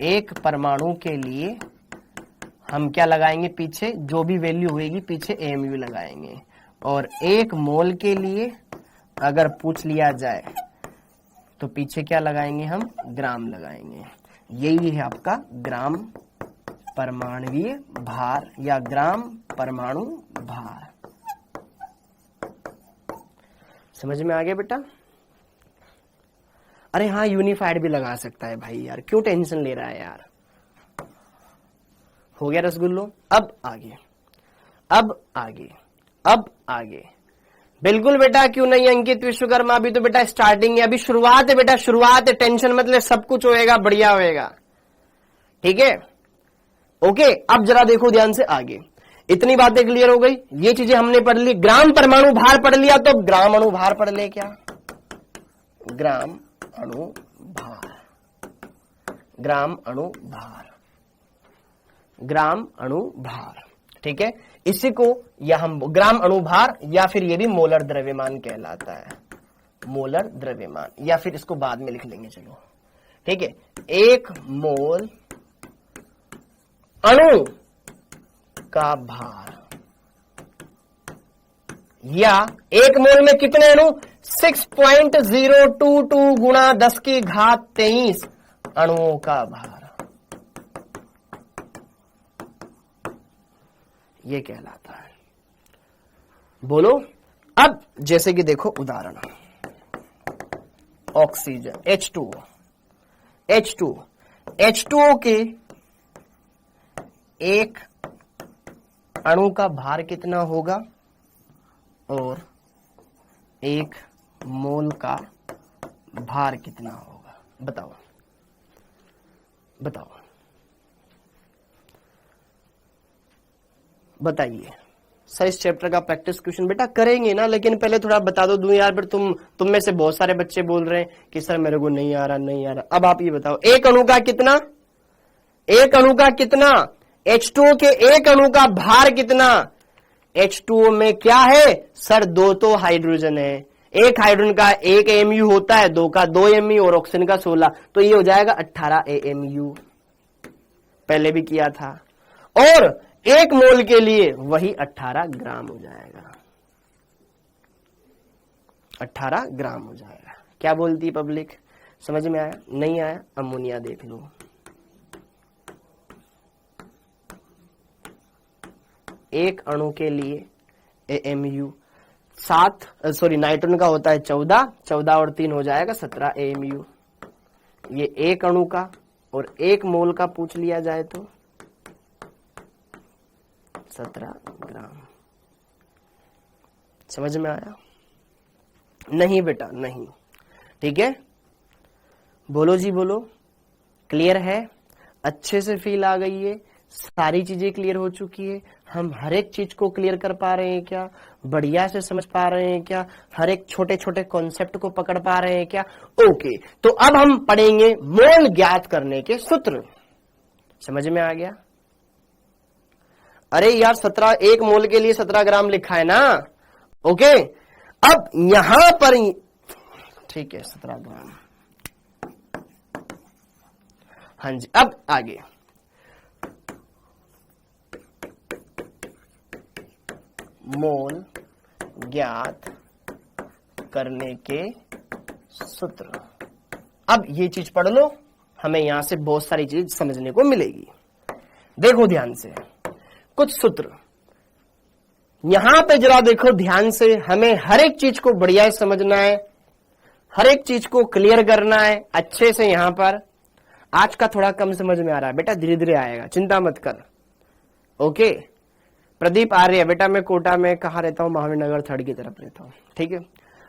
एक परमाणु के लिए हम क्या लगाएंगे, पीछे जो भी वैल्यू होगी पीछे AMU लगाएंगे। और एक मोल के लिए अगर पूछ लिया जाए तो पीछे क्या लगाएंगे, हम ग्राम लगाएंगे। यही है आपका ग्राम परमाणुवीय भार या ग्राम परमाणु भार। समझ में आ गया बेटा? अरे हाँ, यूनिफाइड भी लगा सकता है भाई, यार क्यों टेंशन ले रहा है यार। हो गया रसगुल्लो। अब आगे, अब आगे, अब आगे। बिल्कुल बेटा, क्यों नहीं अंकित विश्वकर्मा, अभी तो बेटा स्टार्टिंग है, अभी शुरुआत है बेटा, शुरुआत है, टेंशन मतलब सब कुछ होएगा, बढ़िया होएगा, ठीक है, ओके। अब जरा देखो ध्यान से आगे, इतनी बातें क्लियर हो गई, ये चीजें हमने पढ़ ली। ग्राम परमाणु भार पढ़ लिया, तो ग्राम अणु भार पढ़ ले। क्या? ग्राम अणु भार, ग्राम अणु भार, ग्राम अणु भार, ठीक है। इसी को या हम ग्राम अणु भार या फिर ये भी मोलर द्रव्यमान कहलाता है, मोलर द्रव्यमान, या फिर इसको बाद में लिख लेंगे, चलो ठीक है। एक मोल अणु का भार, या एक मोल में कितने अणु? 6.022 गुणा 10 की घात 23 अणुओं का भार, ये कहलाता है। बोलो। अब जैसे कि देखो उदाहरण, ऑक्सीजन H2O के एक अणु का भार कितना होगा और एक मोल का भार कितना होगा? बताओ बताइए। सर इस चैप्टर का प्रैक्टिस क्वेश्चन बेटा करेंगे ना, लेकिन पहले थोड़ा बता दो। दूं यार, फिर तुम में से बहुत सारे बच्चे बोल रहे हैं कि सर मेरे को नहीं आ रहा। अब आप ये बताओ, एक अणु का कितना? H2O के एक अणु का भार कितना? H2O में क्या है सर? 2 तो हाइड्रोजन है, एक हाइड्रोजन का 1 AMU होता है, 2 का 2 AMU और ऑक्सीजन का 16, तो ये हो जाएगा 18 AMU। पहले भी किया था। और एक मोल के लिए वही 18 ग्राम हो जाएगा। 18 ग्राम हो जाएगा। क्या बोलती है पब्लिक? समझ में आया? नहीं आया? अमोनिया देख लो। एक अणु के लिए AMU नाइट्रोजन का होता है 14 और 3 हो जाएगा 17 AMU। ये एक अणु का और एक मोल का पूछ लिया जाए तो 17 ग्राम। समझ में आया? नहीं बेटा नहीं। ठीक है, बोलो जी बोलो। क्लियर है? अच्छे से फील आ गई है? सारी चीजें क्लियर हो चुकी है? हम हर एक चीज को क्लियर कर पा रहे हैं क्या? बढ़िया से समझ पा रहे हैं क्या? हर एक छोटे छोटे कॉन्सेप्ट को पकड़ पा रहे हैं क्या? ओके, तो अब हम पढ़ेंगे मोल ज्ञात करने के सूत्र। समझ में आ गया? अरे यार 17, एक मोल के लिए 17 ग्राम लिखा है ना। ओके, अब यहां पर ठीक है 17 ग्राम। हाँ जी, अब आगे मोल ज्ञात करने के सूत्र। अब ये चीज पढ़ लो, हमें यहां से बहुत सारी चीज समझने को मिलेगी। देखो ध्यान से कुछ सूत्र यहां पे जरा देखो ध्यान से। हमें हर एक चीज को बढ़िया समझना है, हर एक चीज को क्लियर करना है अच्छे से। यहां पर आज का थोड़ा कम समझ में आ रहा है बेटा, धीरे धीरे आएगा, चिंता मत कर। ओके, प्रदीप आर्य बेटा, मैं कोटा में कहा रहता हूं? महावीर नगर 3rd की तरफ रहता हूं। ठीक है,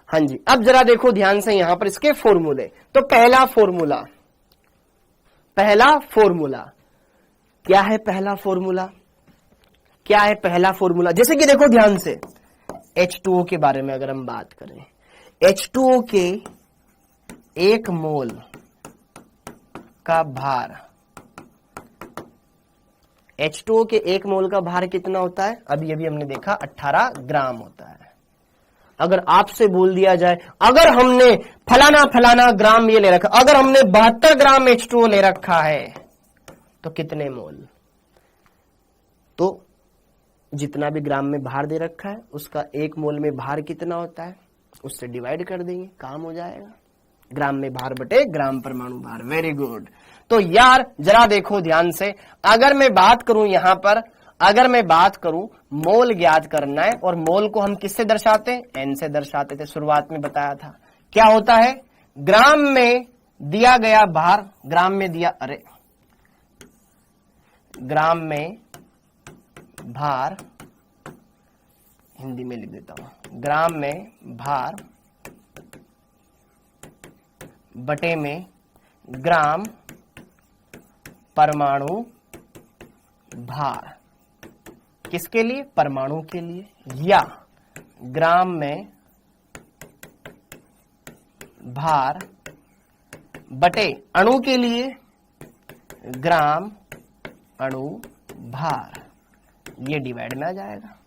हाँ जी। अब जरा देखो ध्यान से यहां पर इसके फॉर्मूले। तो पहला फॉर्मूला क्या है? पहला फॉर्मूला जैसे कि देखो ध्यान से, H2O के बारे में अगर हम बात करें, H2O के एक मोल का भार, H2O के एक मोल का भार कितना होता है? अभी हमने देखा 18 ग्राम होता है। अगर आपसे बोल दिया जाए, अगर हमने फलाना ग्राम ये ले रखा, अगर हमने 72 ग्राम H2O ले रखा है तो कितने मोल? तो जितना भी ग्राम में भार दे रखा है उसका एक मोल में भार कितना होता है उससे डिवाइड कर देंगे, काम हो जाएगा। ग्राम में भार बटे ग्राम परमाणु भार। Very good. तो यार जरा देखो ध्यान से, अगर मैं बात करूं यहां पर, अगर मैं बात करूं मोल ज्ञात करना है, और मोल को हम किससे दर्शाते हैं? N से दर्शाते थे, शुरुआत में बताया था। क्या होता है? ग्राम में दिया गया भार, ग्राम में भार, हिंदी में लिख देता हूं, ग्राम में भार बटे में ग्राम परमाणु भार। किसके लिए? परमाणु के लिए। या ग्राम में भार बटे अणु के लिए ग्राम अणु भार, ये डिवाइड में आ जाएगा।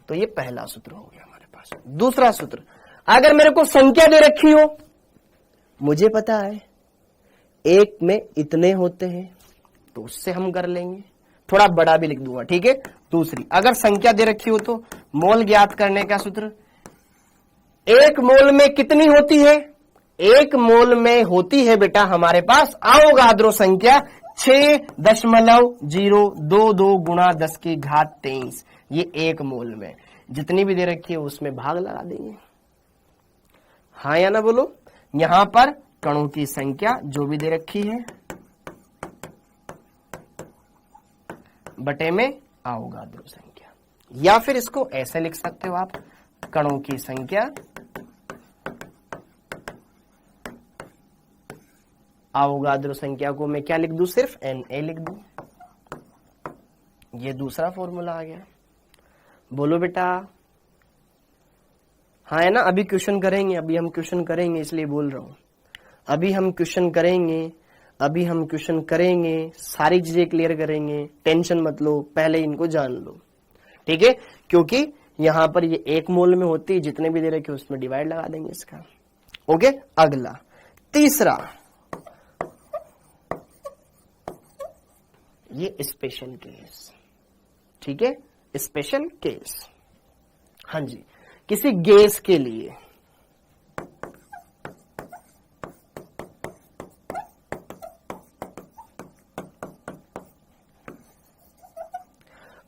तो ये पहला सूत्र हो गया हमारे पास। दूसरा सूत्र, अगर मेरे को संख्या दे रखी हो, मुझे पता है एक में इतने होते हैं तो उससे हम कर लेंगे, थोड़ा बड़ा भी लिख दूंगा। ठीक है। दूसरी, अगर संख्या दे रखी हो तो मोल ज्ञात करने का सूत्र एक मोल में कितनी होती है? एक मोल में होती है बेटा हमारे पास अवोगाद्रो संख्या 6.022 गुणा 10 की घात 23। ये एक मोल में जितनी भी दे रखी है उसमें भाग लगा देंगे। हाँ या ना बोलो। यहां पर कणों की संख्या जो भी दे रखी है बटे में अवोगाद्रो संख्या, या फिर इसको ऐसे लिख सकते हो आप, कणों की संख्या अवोगाद्रो संख्या को मैं क्या लिख दूं? सिर्फ Na लिख दूं। ये दूसरा फॉर्मूला आ गया। बोलो बेटा। हाँ है ना। अभी क्वेश्चन करेंगे, अभी हम क्वेश्चन करेंगे इसलिए बोल रहा हूं। अभी हम क्वेश्चन करेंगे, सारी चीजें क्लियर करेंगे, टेंशन मत लो, पहले इनको जान लो, ठीक है? क्योंकि यहां पर ये एक मोल में होती है, जितने भी दे रखे उसमें डिवाइड लगा देंगे इसका। ओके, अगला तीसरा, ये स्पेशल केस, ठीक है? स्पेशल केस, हाँ जी, किसी गैस के लिए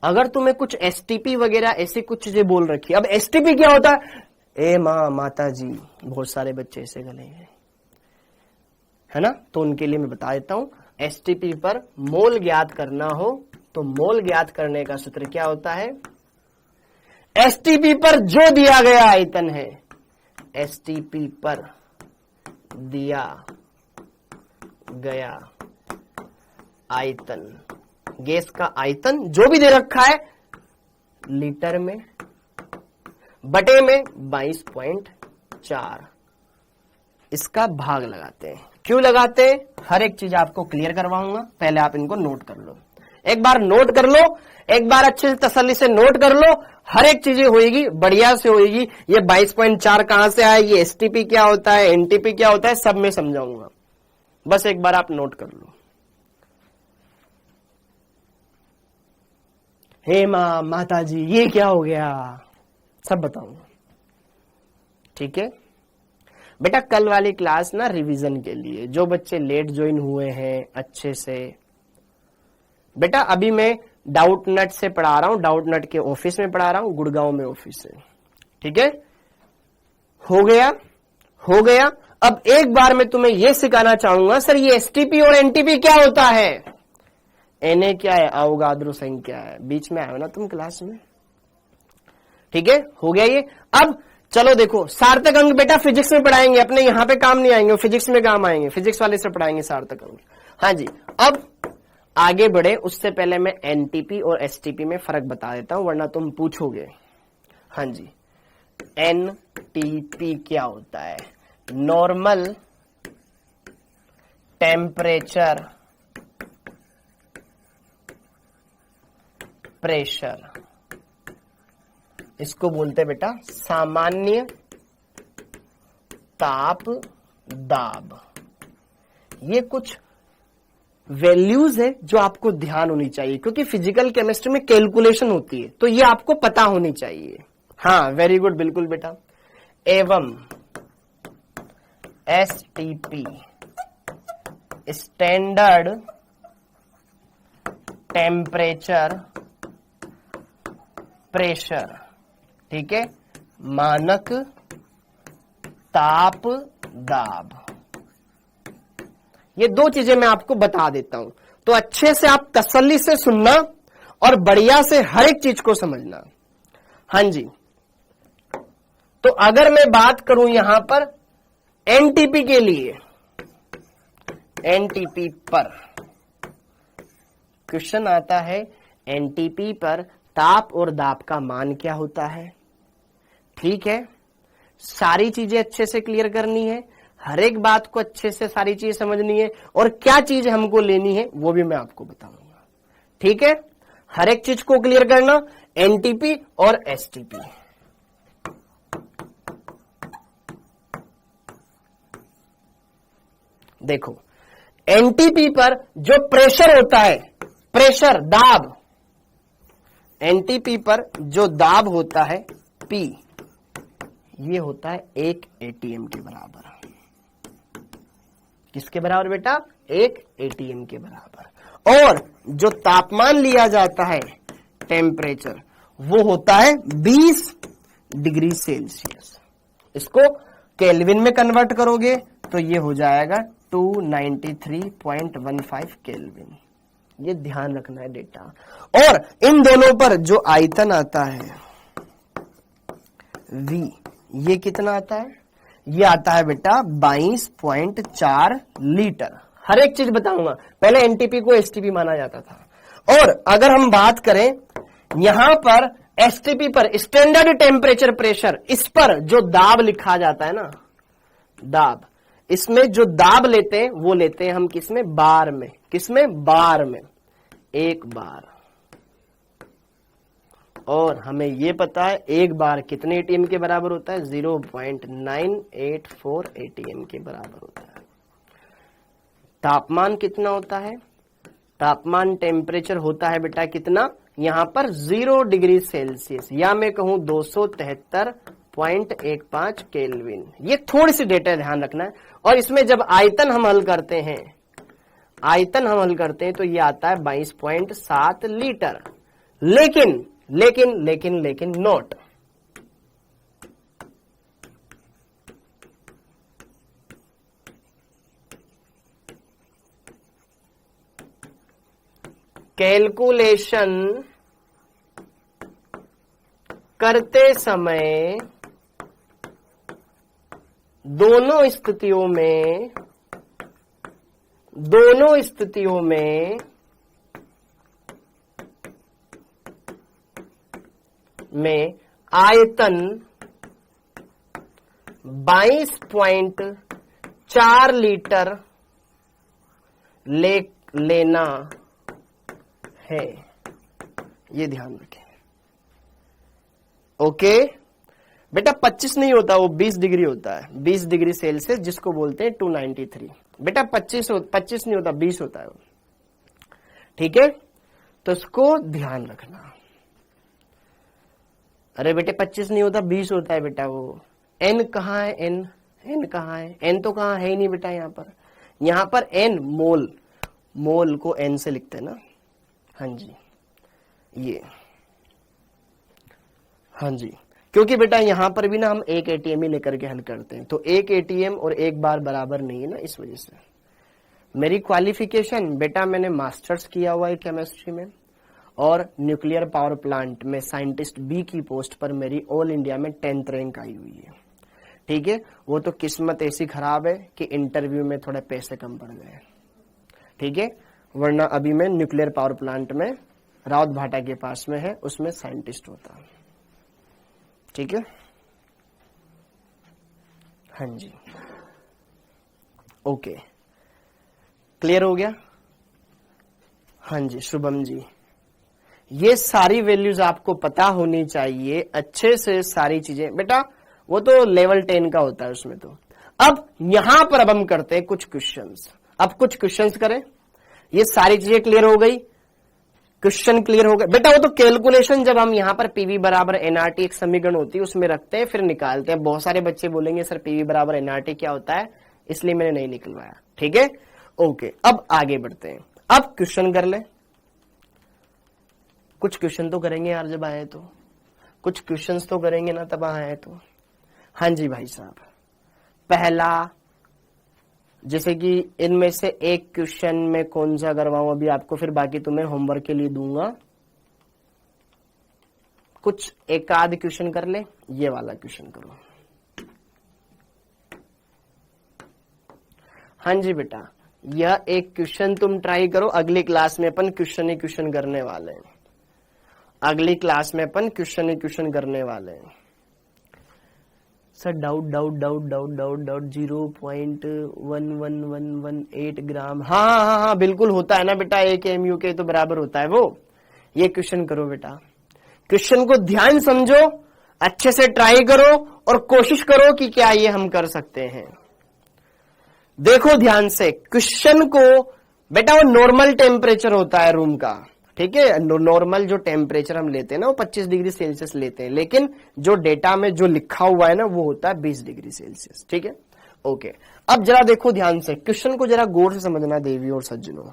अगर तुम्हें कुछ एसटीपी वगैरह ऐसी कुछ चीजें बोल रखी है। अब एसटीपी क्या होता है? ए माँ माता जी, बहुत सारे बच्चे ऐसे गलेंगे, है ना? तो उनके लिए मैं बता देता हूं। एसटीपी पर मोल ज्ञात करना हो तो मोल ज्ञात करने का सूत्र क्या होता है? एसटीपी पर जो दिया गया आयतन है, एसटीपी पर दिया गया आयतन, गैस का आयतन जो भी दे रखा है लीटर में बटे में 22.4, इसका भाग लगाते हैं। क्यों लगाते हैं? हर एक चीज आपको क्लियर करवाऊंगा, पहले आप इनको नोट कर लो। एक बार नोट कर लो, एक बार अच्छे से तसल्ली से नोट कर लो, हर एक चीजें होएगी, बढ़िया से होएगी। ये 22.4 कहां से आया, ये एसटीपी क्या होता है, एनटीपी क्या होता है, सब मैं समझाऊंगा। बस एक बार आप नोट कर लो। हे माँ माता जी, ये क्या हो गया, सब बताऊंगा, ठीक है? बेटा कल वाली क्लास ना रिवीजन के लिए, जो बच्चे लेट ज्वाइन हुए हैं अच्छे से, बेटा अभी मैं डाउट नट से पढ़ा रहा हूं, डाउट नट के ऑफिस में पढ़ा रहा हूं, गुड़गांव में ऑफिस है, ठीक है? हो गया। अब एक बार मैं तुम्हें यह सिखाना चाहूंगा, सर ये एसटीपी और एनटीपी क्या होता है? Na क्या है? अवोगाद्रो संख्या है। बीच में आयो ना तुम क्लास में, ठीक है? हो गया ये। अब चलो देखो, सार्थक अंक बेटा फिजिक्स में पढ़ाएंगे, अपने यहां पे काम नहीं आएंगे, फिजिक्स में काम आएंगे, फिजिक्स वाले से पढ़ाएंगे सार्थक अंक। हाँ जी, अब आगे बढ़े उससे पहले मैं एनटीपी और एसटीपी में फर्क बता देता हूं, वरना तुम पूछोगे। हाँ जी, एनटीपी क्या होता है? नॉर्मल टेम्परेचर प्रेशर, इसको बोलते हैं बेटा सामान्य ताप दाब। ये कुछ वैल्यूज है जो आपको ध्यान होनी चाहिए, क्योंकि फिजिकल केमिस्ट्री में कैलकुलेशन होती है, तो ये आपको पता होनी चाहिए। हाँ, वेरी गुड, बिल्कुल बेटा। एवं एसटीपी स्टैंडर्ड टेम्परेचर प्रेशर, ठीक है? मानक ताप दाब। ये दो चीजें मैं आपको बता देता हूं, तो अच्छे से आप तसल्ली से सुनना और बढ़िया से हर एक चीज को समझना। हाँ जी, तो अगर मैं बात करूं यहां पर एनटीपी के लिए, एनटीपी पर क्वेश्चन आता है, एनटीपी पर ताप और दाब का मान क्या होता है? ठीक है, सारी चीजें अच्छे से क्लियर करनी है, हर एक बात को अच्छे से सारी चीज समझनी है, और क्या चीज हमको लेनी है वो भी मैं आपको बताऊंगा, ठीक है? हर एक चीज को क्लियर करना, एनटीपी और एसटीपी। देखो, एनटीपी पर जो प्रेशर होता है, प्रेशर दाब, एनटीपी पर जो दाब होता है P, ये होता है 1 ATM के बराबर। किसके बराबर बेटा? 1 ATM के बराबर। और जो तापमान लिया जाता है, टेम्परेचर, वो होता है 20 डिग्री सेल्सियस। इसको केल्विन में कन्वर्ट करोगे तो ये हो जाएगा 293.15 केल्विन। ये ध्यान रखना है डेटा। और इन दोनों पर जो आयतन आता है V, ये कितना आता है? ये आता है बेटा 22.4 लीटर। हर एक चीज बताऊंगा। पहले एनटीपी को एसटीपी माना जाता था। और अगर हम बात करें यहां पर एसटीपी पर, स्टैंडर्ड टेम्परेचर प्रेशर, इस पर जो दाब लिखा जाता है ना, दाब, इसमें जो दाब लेते हैं वो लेते हैं हम किसमें? बार में। किसमें? बार में। 1 बार। और हमें ये पता है 1 बार कितने एटीएम के बराबर होता है? 0.984 एटीएम के बराबर होता है। तापमान कितना होता है? तापमान टेम्परेचर होता है बेटा कितना? यहां पर 0 डिग्री सेल्सियस, या मैं कहूं 273.15 केल्विन। ये थोड़ी सी डेटा ध्यान रखना है। और इसमें जब आयतन हम हल करते हैं, तो ये आता है 22.7 लीटर। लेकिन लेकिन लेकिन लेकिन नोट, कैलकुलेशन करते समय दोनों स्थितियों में आयतन 22.4 लीटर लेना है। ये ध्यान रखें। ओके बेटा 25 नहीं होता, वो 20 डिग्री होता है। 20 डिग्री सेल्सियस जिसको बोलते हैं 293। बेटा 25 नहीं होता, 20 होता है वो। ठीक है, तो इसको ध्यान रखना। अरे बेटे 25 नहीं होता, 20 होता है बेटा वो। एन कहाँ है? एन कहाँ है? एन तो कहाँ है ही नहीं बेटा। यहां पर एन मोल को एन से लिखते हैं ना। हाँ जी, ये, हाँ जी, क्योंकि बेटा यहां पर भी ना हम 1 एटीएम ही लेकर के हल करते हैं, तो 1 एटीएम और 1 बार बराबर नहीं है ना, इस वजह से। मेरी क्वालिफिकेशन बेटा, मैंने मास्टर्स किया हुआ है केमिस्ट्री में, और न्यूक्लियर पावर प्लांट में साइंटिस्ट बी की पोस्ट पर मेरी ऑल इंडिया में 10th रैंक आई हुई है। ठीक है, वो तो किस्मत ऐसी खराब है कि इंटरव्यू में थोड़े पैसे कम पड़ गए। ठीक है, वरना अभी मैं न्यूक्लियर पावर प्लांट में राउत भाटा के पास में है, उसमें साइंटिस्ट होता। ठीक है, हाँ जी, ओके, क्लियर हो गया? हाँ जी शुभम जी, ये सारी वैल्यूज आपको पता होनी चाहिए अच्छे से। सारी चीजें बेटा वो तो लेवल 10 का होता है उसमें। तो अब यहां पर अब हम करते हैं कुछ क्वेश्चंस। अब कुछ क्वेश्चंस करें। ये सारी चीजें क्लियर हो गई, क्वेश्चन क्लियर हो गए बेटा। वो तो कैलकुलेशन जब हम यहां पर पीवी बराबर एनआरटी एक समीकरण होती है उसमें रखते हैं, फिर निकालते हैं। बहुत सारे बच्चे बोलेंगे सर पीवी बराबर एनआरटी क्या होता है, इसलिए मैंने नहीं निकलवाया। ठीक है, ओके, अब आगे बढ़ते हैं। अब क्वेश्चन कर ले। कुछ क्वेश्चन तो करेंगे यार, जब आए तो कुछ क्वेश्चंस तो करेंगे ना, तब आए तो। हाँ जी भाई साहब, पहला, जैसे कि इनमें से एक क्वेश्चन में कौन सा करवाऊं अभी आपको, फिर बाकी तुम्हें होमवर्क के लिए दूंगा। कुछ एक आध क्वेश्चन कर ले। ये वाला क्वेश्चन करो। हाँ जी बेटा, यह एक क्वेश्चन तुम ट्राई करो। अगली क्लास में अपन क्वेश्चन ही क्वेश्चन करने वाले हैं। अगली क्लास में अपन क्वेश्चन ही क्वेश्चन करने वाले हैं। सर डाउट 0.11118 ग्राम। हाँ, बिल्कुल होता है ना बेटा, एक एमयू के तो बराबर होता है वो। ये क्वेश्चन करो बेटा, क्वेश्चन को ध्यान समझो, अच्छे से ट्राई करो और कोशिश करो कि क्या ये हम कर सकते हैं। देखो ध्यान से क्वेश्चन को बेटा, वो नॉर्मल टेम्परेचर होता है रूम का। ठीक है। नॉर्मल जो टेम्परेचर हम लेते हैं ना वो 25 डिग्री सेल्सियस लेते हैं, लेकिन जो डेटा में जो लिखा हुआ है ना वो होता है 20 डिग्री सेल्सियस। ठीक है, ओके। अब जरा देखो ध्यान से, क्वेश्चन को जरा गौर से समझना देवी और सज्जनों।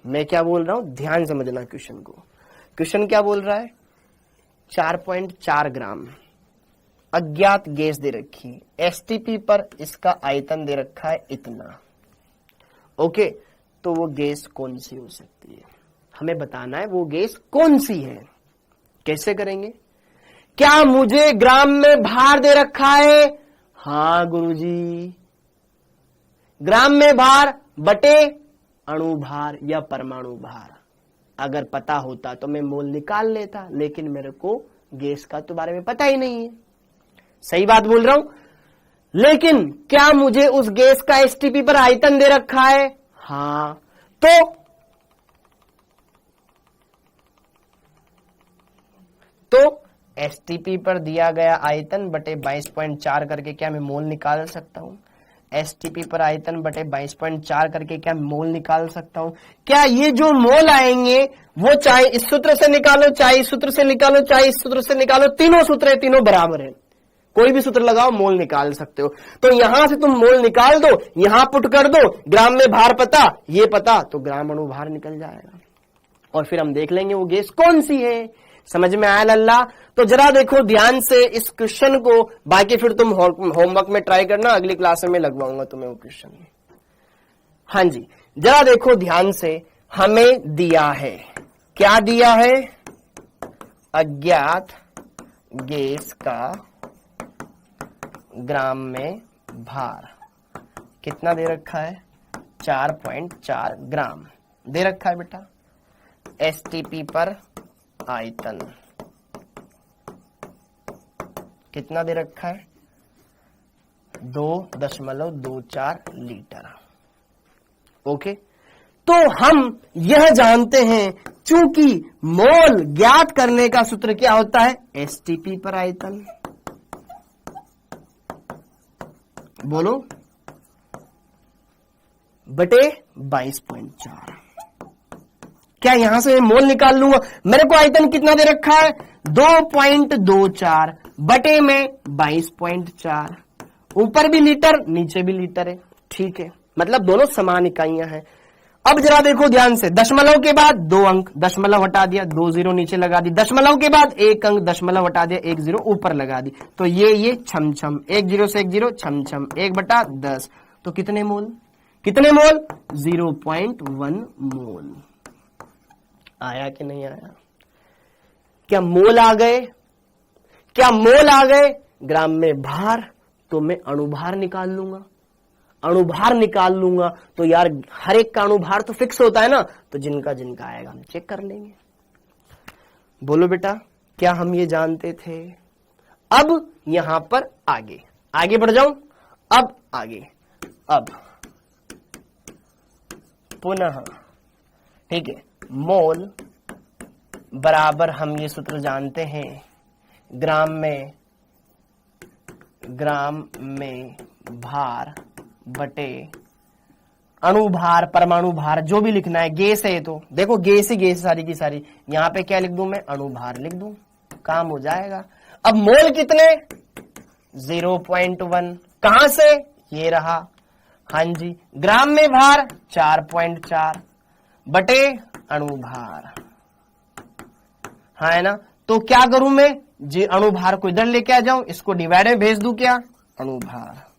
मैं क्या बोल रहा हूं, ध्यान समझना क्वेश्चन को। क्वेश्चन क्या बोल रहा है, 4.4 ग्राम अज्ञात गैस दे रखी है, एसटीपी पर इसका आयतन दे रखा है इतना। ओके, तो वो गैस कौन सी हो सकती है, हमें बताना है वो गैस कौन सी है। कैसे करेंगे, क्या मुझे ग्राम में भार दे रखा है, हाँ गुरुजी, ग्राम में भार बटे अणु भार या परमाणु भार। अगर पता होता तो मैं मोल निकाल लेता, लेकिन मेरे को गैस का तो बारे में पता ही नहीं है। सही बात बोल रहा हूं, लेकिन क्या मुझे उस गैस का एसटीपी पर आयतन दे रखा है, हाँ, तो एसटीपी पर दिया गया आयतन बटे 22.4 करके क्या मैं मोल निकाल सकता हूं। एसटीपी पर आयतन बटे 22.4 करके क्या मोल निकाल सकता हूं। क्या ये जो मोल आएंगे वो चाहे इस सूत्र से निकालो, चाहे इस सूत्र से निकालो, चाहे इस सूत्र से निकालो, तीनों सूत्र है, तीनों बराबर है, कोई भी सूत्र लगाओ मोल निकाल सकते हो। तो यहां से तुम मोल निकाल दो, यहां पुट कर दो, ग्राम में भार पता, ये पता, तो ग्राम अणु भार निकल जाएगा और फिर हम देख लेंगे वो गैस कौन सी है। समझ में आया लल्ला। तो जरा देखो ध्यान से इस क्वेश्चन को, बाकी फिर तुम होमवर्क में ट्राई करना, अगली क्लास में लगवाऊंगा तुम्हें वो क्वेश्चन। हाँ जी, जरा देखो ध्यान से, हमें दिया है, क्या दिया है, अज्ञात गैस का ग्राम में भार कितना दे रखा है, 4.4 ग्राम दे रखा है बेटा। एसटीपी पर आयतन कितना दे रखा है, 2.24 लीटर। ओके, तो हम यह जानते हैं, चूंकि मोल ज्ञात करने का सूत्र क्या होता है, एसटीपी पर आयतन, बोलो, बटे 22.4। क्या यहां से मोल निकाल लूंगा, मेरे को आयतन कितना दे रखा है, 2.24 बटे में 22.4, ऊपर भी लीटर नीचे भी लीटर है, ठीक है, मतलब दोनों समान इकाइयां हैं। अब जरा देखो ध्यान से, दशमलव के बाद 2 अंक, दशमलव हटा दिया, 2 जीरो नीचे लगा दी, दशमलव के बाद 1 अंक, दशमलव हटा दिया, 1 जीरो ऊपर लगा दी, तो ये छम छम, 1 जीरो से 1 जीरो, छम छम, 1/10, तो कितने मोल, कितने मोल, 0.1 मोल। आया कि नहीं आया, क्या मोल आ गए, क्या मोल आ गए। ग्राम में भार, तो मैं अणुभार निकाल लूंगा, अणुभार निकाल लूंगा, तो यार हर एक का अणुभार तो फिक्स होता है ना, तो जिनका जिनका आएगा हम चेक कर लेंगे। बोलो बेटा, क्या हम ये जानते थे। अब यहां पर आगे बढ़ जाऊं, अब आगे, अब पुनः, ठीक है, मोल बराबर हम ये सूत्र जानते हैं, ग्राम में भार बटे अणुभार, परमाणु भार, जो भी लिखना है, गैस है तो देखो गैस ही गैस सारी की सारी, यहां पे क्या लिख दूं मैं, अणुभार लिख दूं, काम हो जाएगा। अब मोल कितने, 0.1, कहां से, ये रहा, हाँ जी, ग्राम में भार 4.4 बटे अणुभार, हाँ है ना। तो क्या करूं मैं, जी अणुभार को इधर लेके आ जाऊं, इसको डिवाइड में भेज दूं, क्या, अणुभार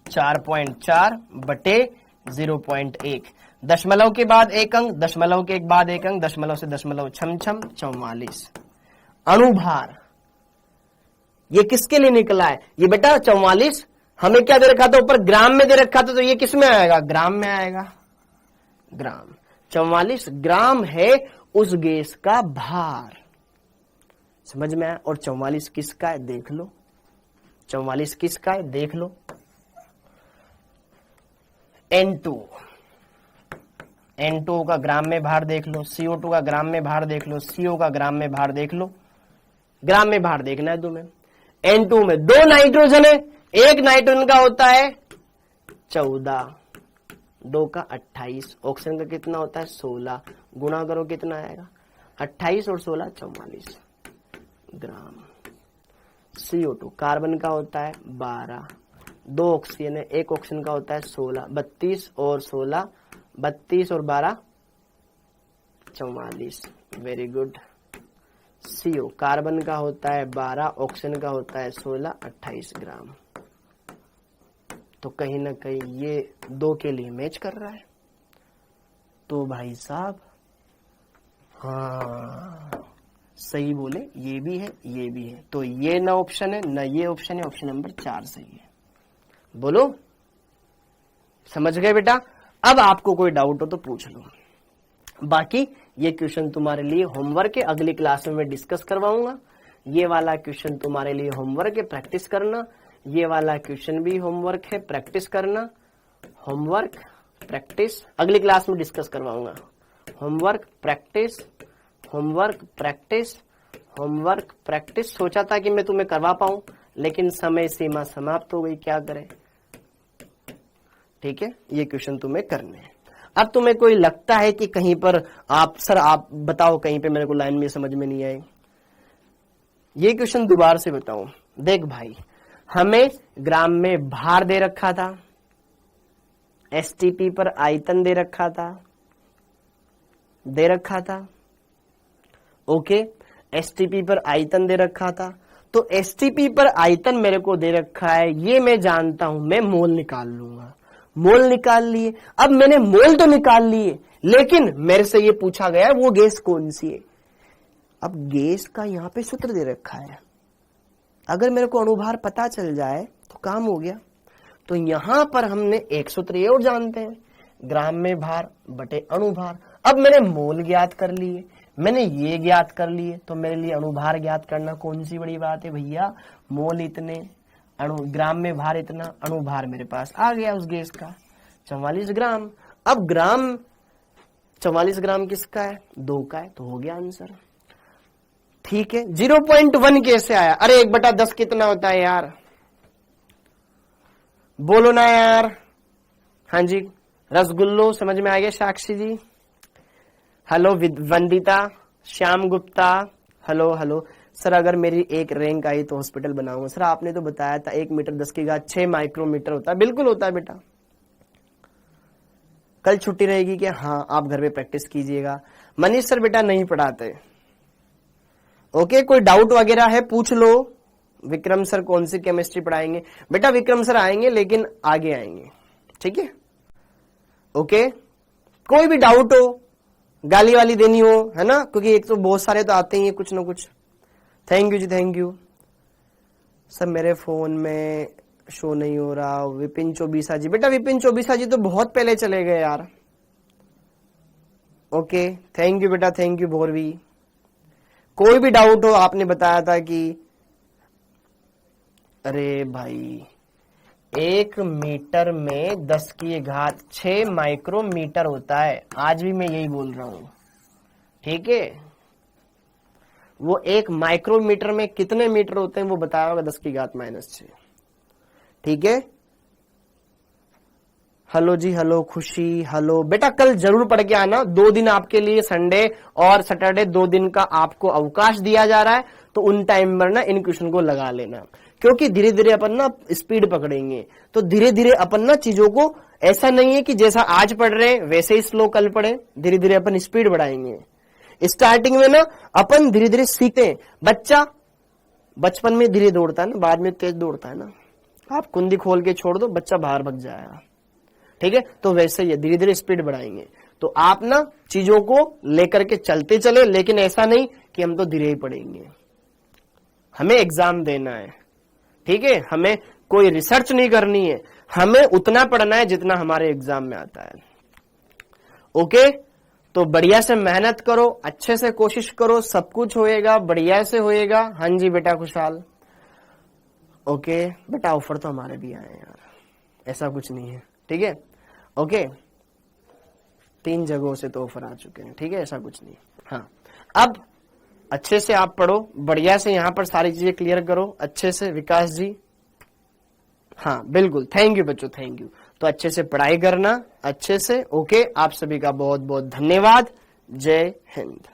4.4 बटे 0.1, दशमलव के बाद 1 अंक, दशमलव के बाद 1 अंक, दशमलव से दशमलव, छम छम 44 अणुभार। ये किसके लिए निकला है, ये बेटा 44 हमें क्या दे रखा था, ऊपर ग्राम में दे रखा था, तो ये किस में आएगा, ग्राम में आएगा, ग्राम। 44 ग्राम है उस गैस का भार, समझ में आया। और 44 किसका है देख लो, 44 किसका है देख लो, N2 का ग्राम में भार देख लो, CO2 का ग्राम में भार देख लो, CO का ग्राम में भार देख लो, ग्राम में भार देखना है तुम्हें। N2 में 2 नाइट्रोजन है, एक नाइट्रोजन का होता है 14, 2 का 28, ऑक्सीजन का कितना होता है 16, गुणा करो कितना आएगा 28 और 16 44 ग्राम। CO2 कार्बन का होता है 12, 2 ऑक्सीजन है, 1 ऑक्सीजन का होता है 16, 32 और 16 32 और 12 44। Very good. CO कार्बन का होता है 12, ऑक्सीजन का होता है 16 28 ग्राम। तो कहीं ना कहीं ये 2 के लिए मैच कर रहा है। तो भाई साहब हाँ सही बोले, ये भी है ये भी है। तो ये ना ऑप्शन है ना ये ऑप्शन है, ऑप्शन नंबर 4 सही है। बोलो समझ गए बेटा। अब आपको कोई डाउट हो तो पूछ लो, बाकी ये क्वेश्चन तुम्हारे लिए होमवर्क है, अगली क्लास में मैं डिस्कस करवाऊंगा। ये वाला क्वेश्चन तुम्हारे लिए होमवर्क है, प्रैक्टिस करना। ये वाला क्वेश्चन भी होमवर्क है, प्रैक्टिस करना। होमवर्क प्रैक्टिस अगली क्लास में डिस्कस करवाऊंगा। Homework practice, homework practice, homework practice. सोचा था कि मैं तुम्हें करवा पाऊं, लेकिन समय सीमा समाप्त हो गई, क्या करें। ठीक है, ये क्वेश्चन तुम्हें करने हैं। अब तुम्हें कोई लगता है कि कहीं पर आप बताओ कहीं पे मेरे को लाइन में समझ में नहीं आए, ये क्वेश्चन दोबारा से बताओ। देख भाई, हमें ग्राम में भार दे रखा था, STP पर आयतन दे रखा था, ओके। STP पर आयतन दे रखा था, तो STP पर आयतन मेरे को दे रखा है, ये मैं जानता हूं, मैं मोल निकाल लूंगा। मोल निकाल लिए। अब मैंने मोल तो निकाल लिए, लेकिन मेरे से ये पूछा गया वो गैस कौन सी है। अब गैस का यहां पे सूत्र दे रखा है, अगर मेरे को अणुभार पता चल जाए तो काम हो गया। तो यहां पर हमने एक सूत्र ये और जानते हैं, ग्राम में भार बटे अणुभार। अब मैंने मोल ज्ञात कर लिए, मैंने ये ज्ञात कर लिए, तो मेरे लिए अणुभार ज्ञात करना कौन सी बड़ी बात है भैया। मोल इतने, ग्राम में भार इतना, अणुभार मेरे पास आ गया उस गैस का 44 ग्राम। अब ग्राम 44 ग्राम किसका है 2 का है, तो हो गया आंसर। ठीक है, 0.1 कैसे आया। अरे 1/10 कितना होता है यार, बोलो ना यार। हाँ जी, रसगुल्लो समझ में आ गया। Sakshi ji hello, Vandita, Shyam Gupta hello hello. Sir अगर मेरी एक रैंक आई तो हॉस्पिटल बनाऊंगा। सर आपने तो बताया था 1 मीटर 10 की घात 6 माइक्रोमीटर होता है। बिल्कुल होता है बेटा। कल छुट्टी रहेगी क्या। हाँ, आप घर पे प्रैक्टिस कीजिएगा। मनीष सर बेटा नहीं पढ़ाते। ओके, कोई डाउट वगैरह है पूछ लो। विक्रम सर कौन सी केमिस्ट्री पढ़ाएंगे बेटा। विक्रम सर आएंगे लेकिन आगे आएंगे, ठीक है। ओके, कोई भी डाउट हो, गाली वाली देनी हो, है ना, क्योंकि एक तो बहुत सारे तो आते ही हैं कुछ ना कुछ। Thank you ji, thank you. Sir मेरे फोन में शो नहीं हो रहा। विपिन चौबीसा जी, बेटा विपिन चौबीसा जी तो बहुत पहले चले गए यार। ओके, थैंक यू बेटा, थैंक यू भोरवी। कोई भी डाउट हो, आपने बताया था कि अरे भाई 1 मीटर में 10 की घात 6 माइक्रोमीटर होता है। आज भी मैं यही बोल रहा हूं, ठीक है। वो 1 माइक्रोमीटर में कितने मीटर होते हैं वो बताया होगा, 10 की घात -6, ठीक है। हेलो जी, हेलो खुशी, हेलो बेटा। कल जरूर पढ़ के आना। 2 दिन आपके लिए, संडे और सैटरडे 2 दिन का आपको अवकाश दिया जा रहा है, तो उन टाइम पर ना इन क्वेश्चन को लगा लेना, क्योंकि धीरे धीरे अपन ना स्पीड पकड़ेंगे। तो धीरे धीरे अपन ना चीजों को, ऐसा नहीं है कि जैसा आज पढ़ रहे हैं वैसे ही स्लो कल पढ़े, धीरे धीरे अपन स्पीड बढ़ाएंगे। स्टार्टिंग में ना अपन धीरे धीरे सीखते हैं। बच्चा बचपन में धीरे दौड़ता है ना, बाद में तेज दौड़ता है ना। आप कुंडी खोल के छोड़ दो, बच्चा बाहर भग जाएगा, ठीक है। तो वैसे ही धीरे धीरे स्पीड बढ़ाएंगे। तो आप ना चीजों को लेकर के चलते चले, लेकिन ऐसा नहीं कि हम तो धीरे ही पढ़ेंगे। हमें एग्जाम देना है, ठीक है। हमें कोई रिसर्च नहीं करनी है, हमें उतना पढ़ना है जितना हमारे एग्जाम में आता है। ओके, तो बढ़िया से मेहनत करो, अच्छे से कोशिश करो, सब कुछ होएगा, बढ़िया से होएगा। हाँ जी बेटा खुशहाल। ओके बेटा, ऑफर तो हमारे भी आए यार, ऐसा कुछ नहीं है, ठीक है। ओके, 3 जगहों से तो ऑफर आ चुके हैं, ठीक है, ऐसा कुछ नहीं। हाँ, अब अच्छे से आप पढ़ो, बढ़िया से यहां पर सारी चीजें क्लियर करो अच्छे से। विकास जी, हाँ बिल्कुल, थैंक यू बच्चों, थैंक यू। तो अच्छे से पढ़ाई करना, अच्छे से। ओके, आप सभी का बहुत बहुत धन्यवाद। जय हिंद।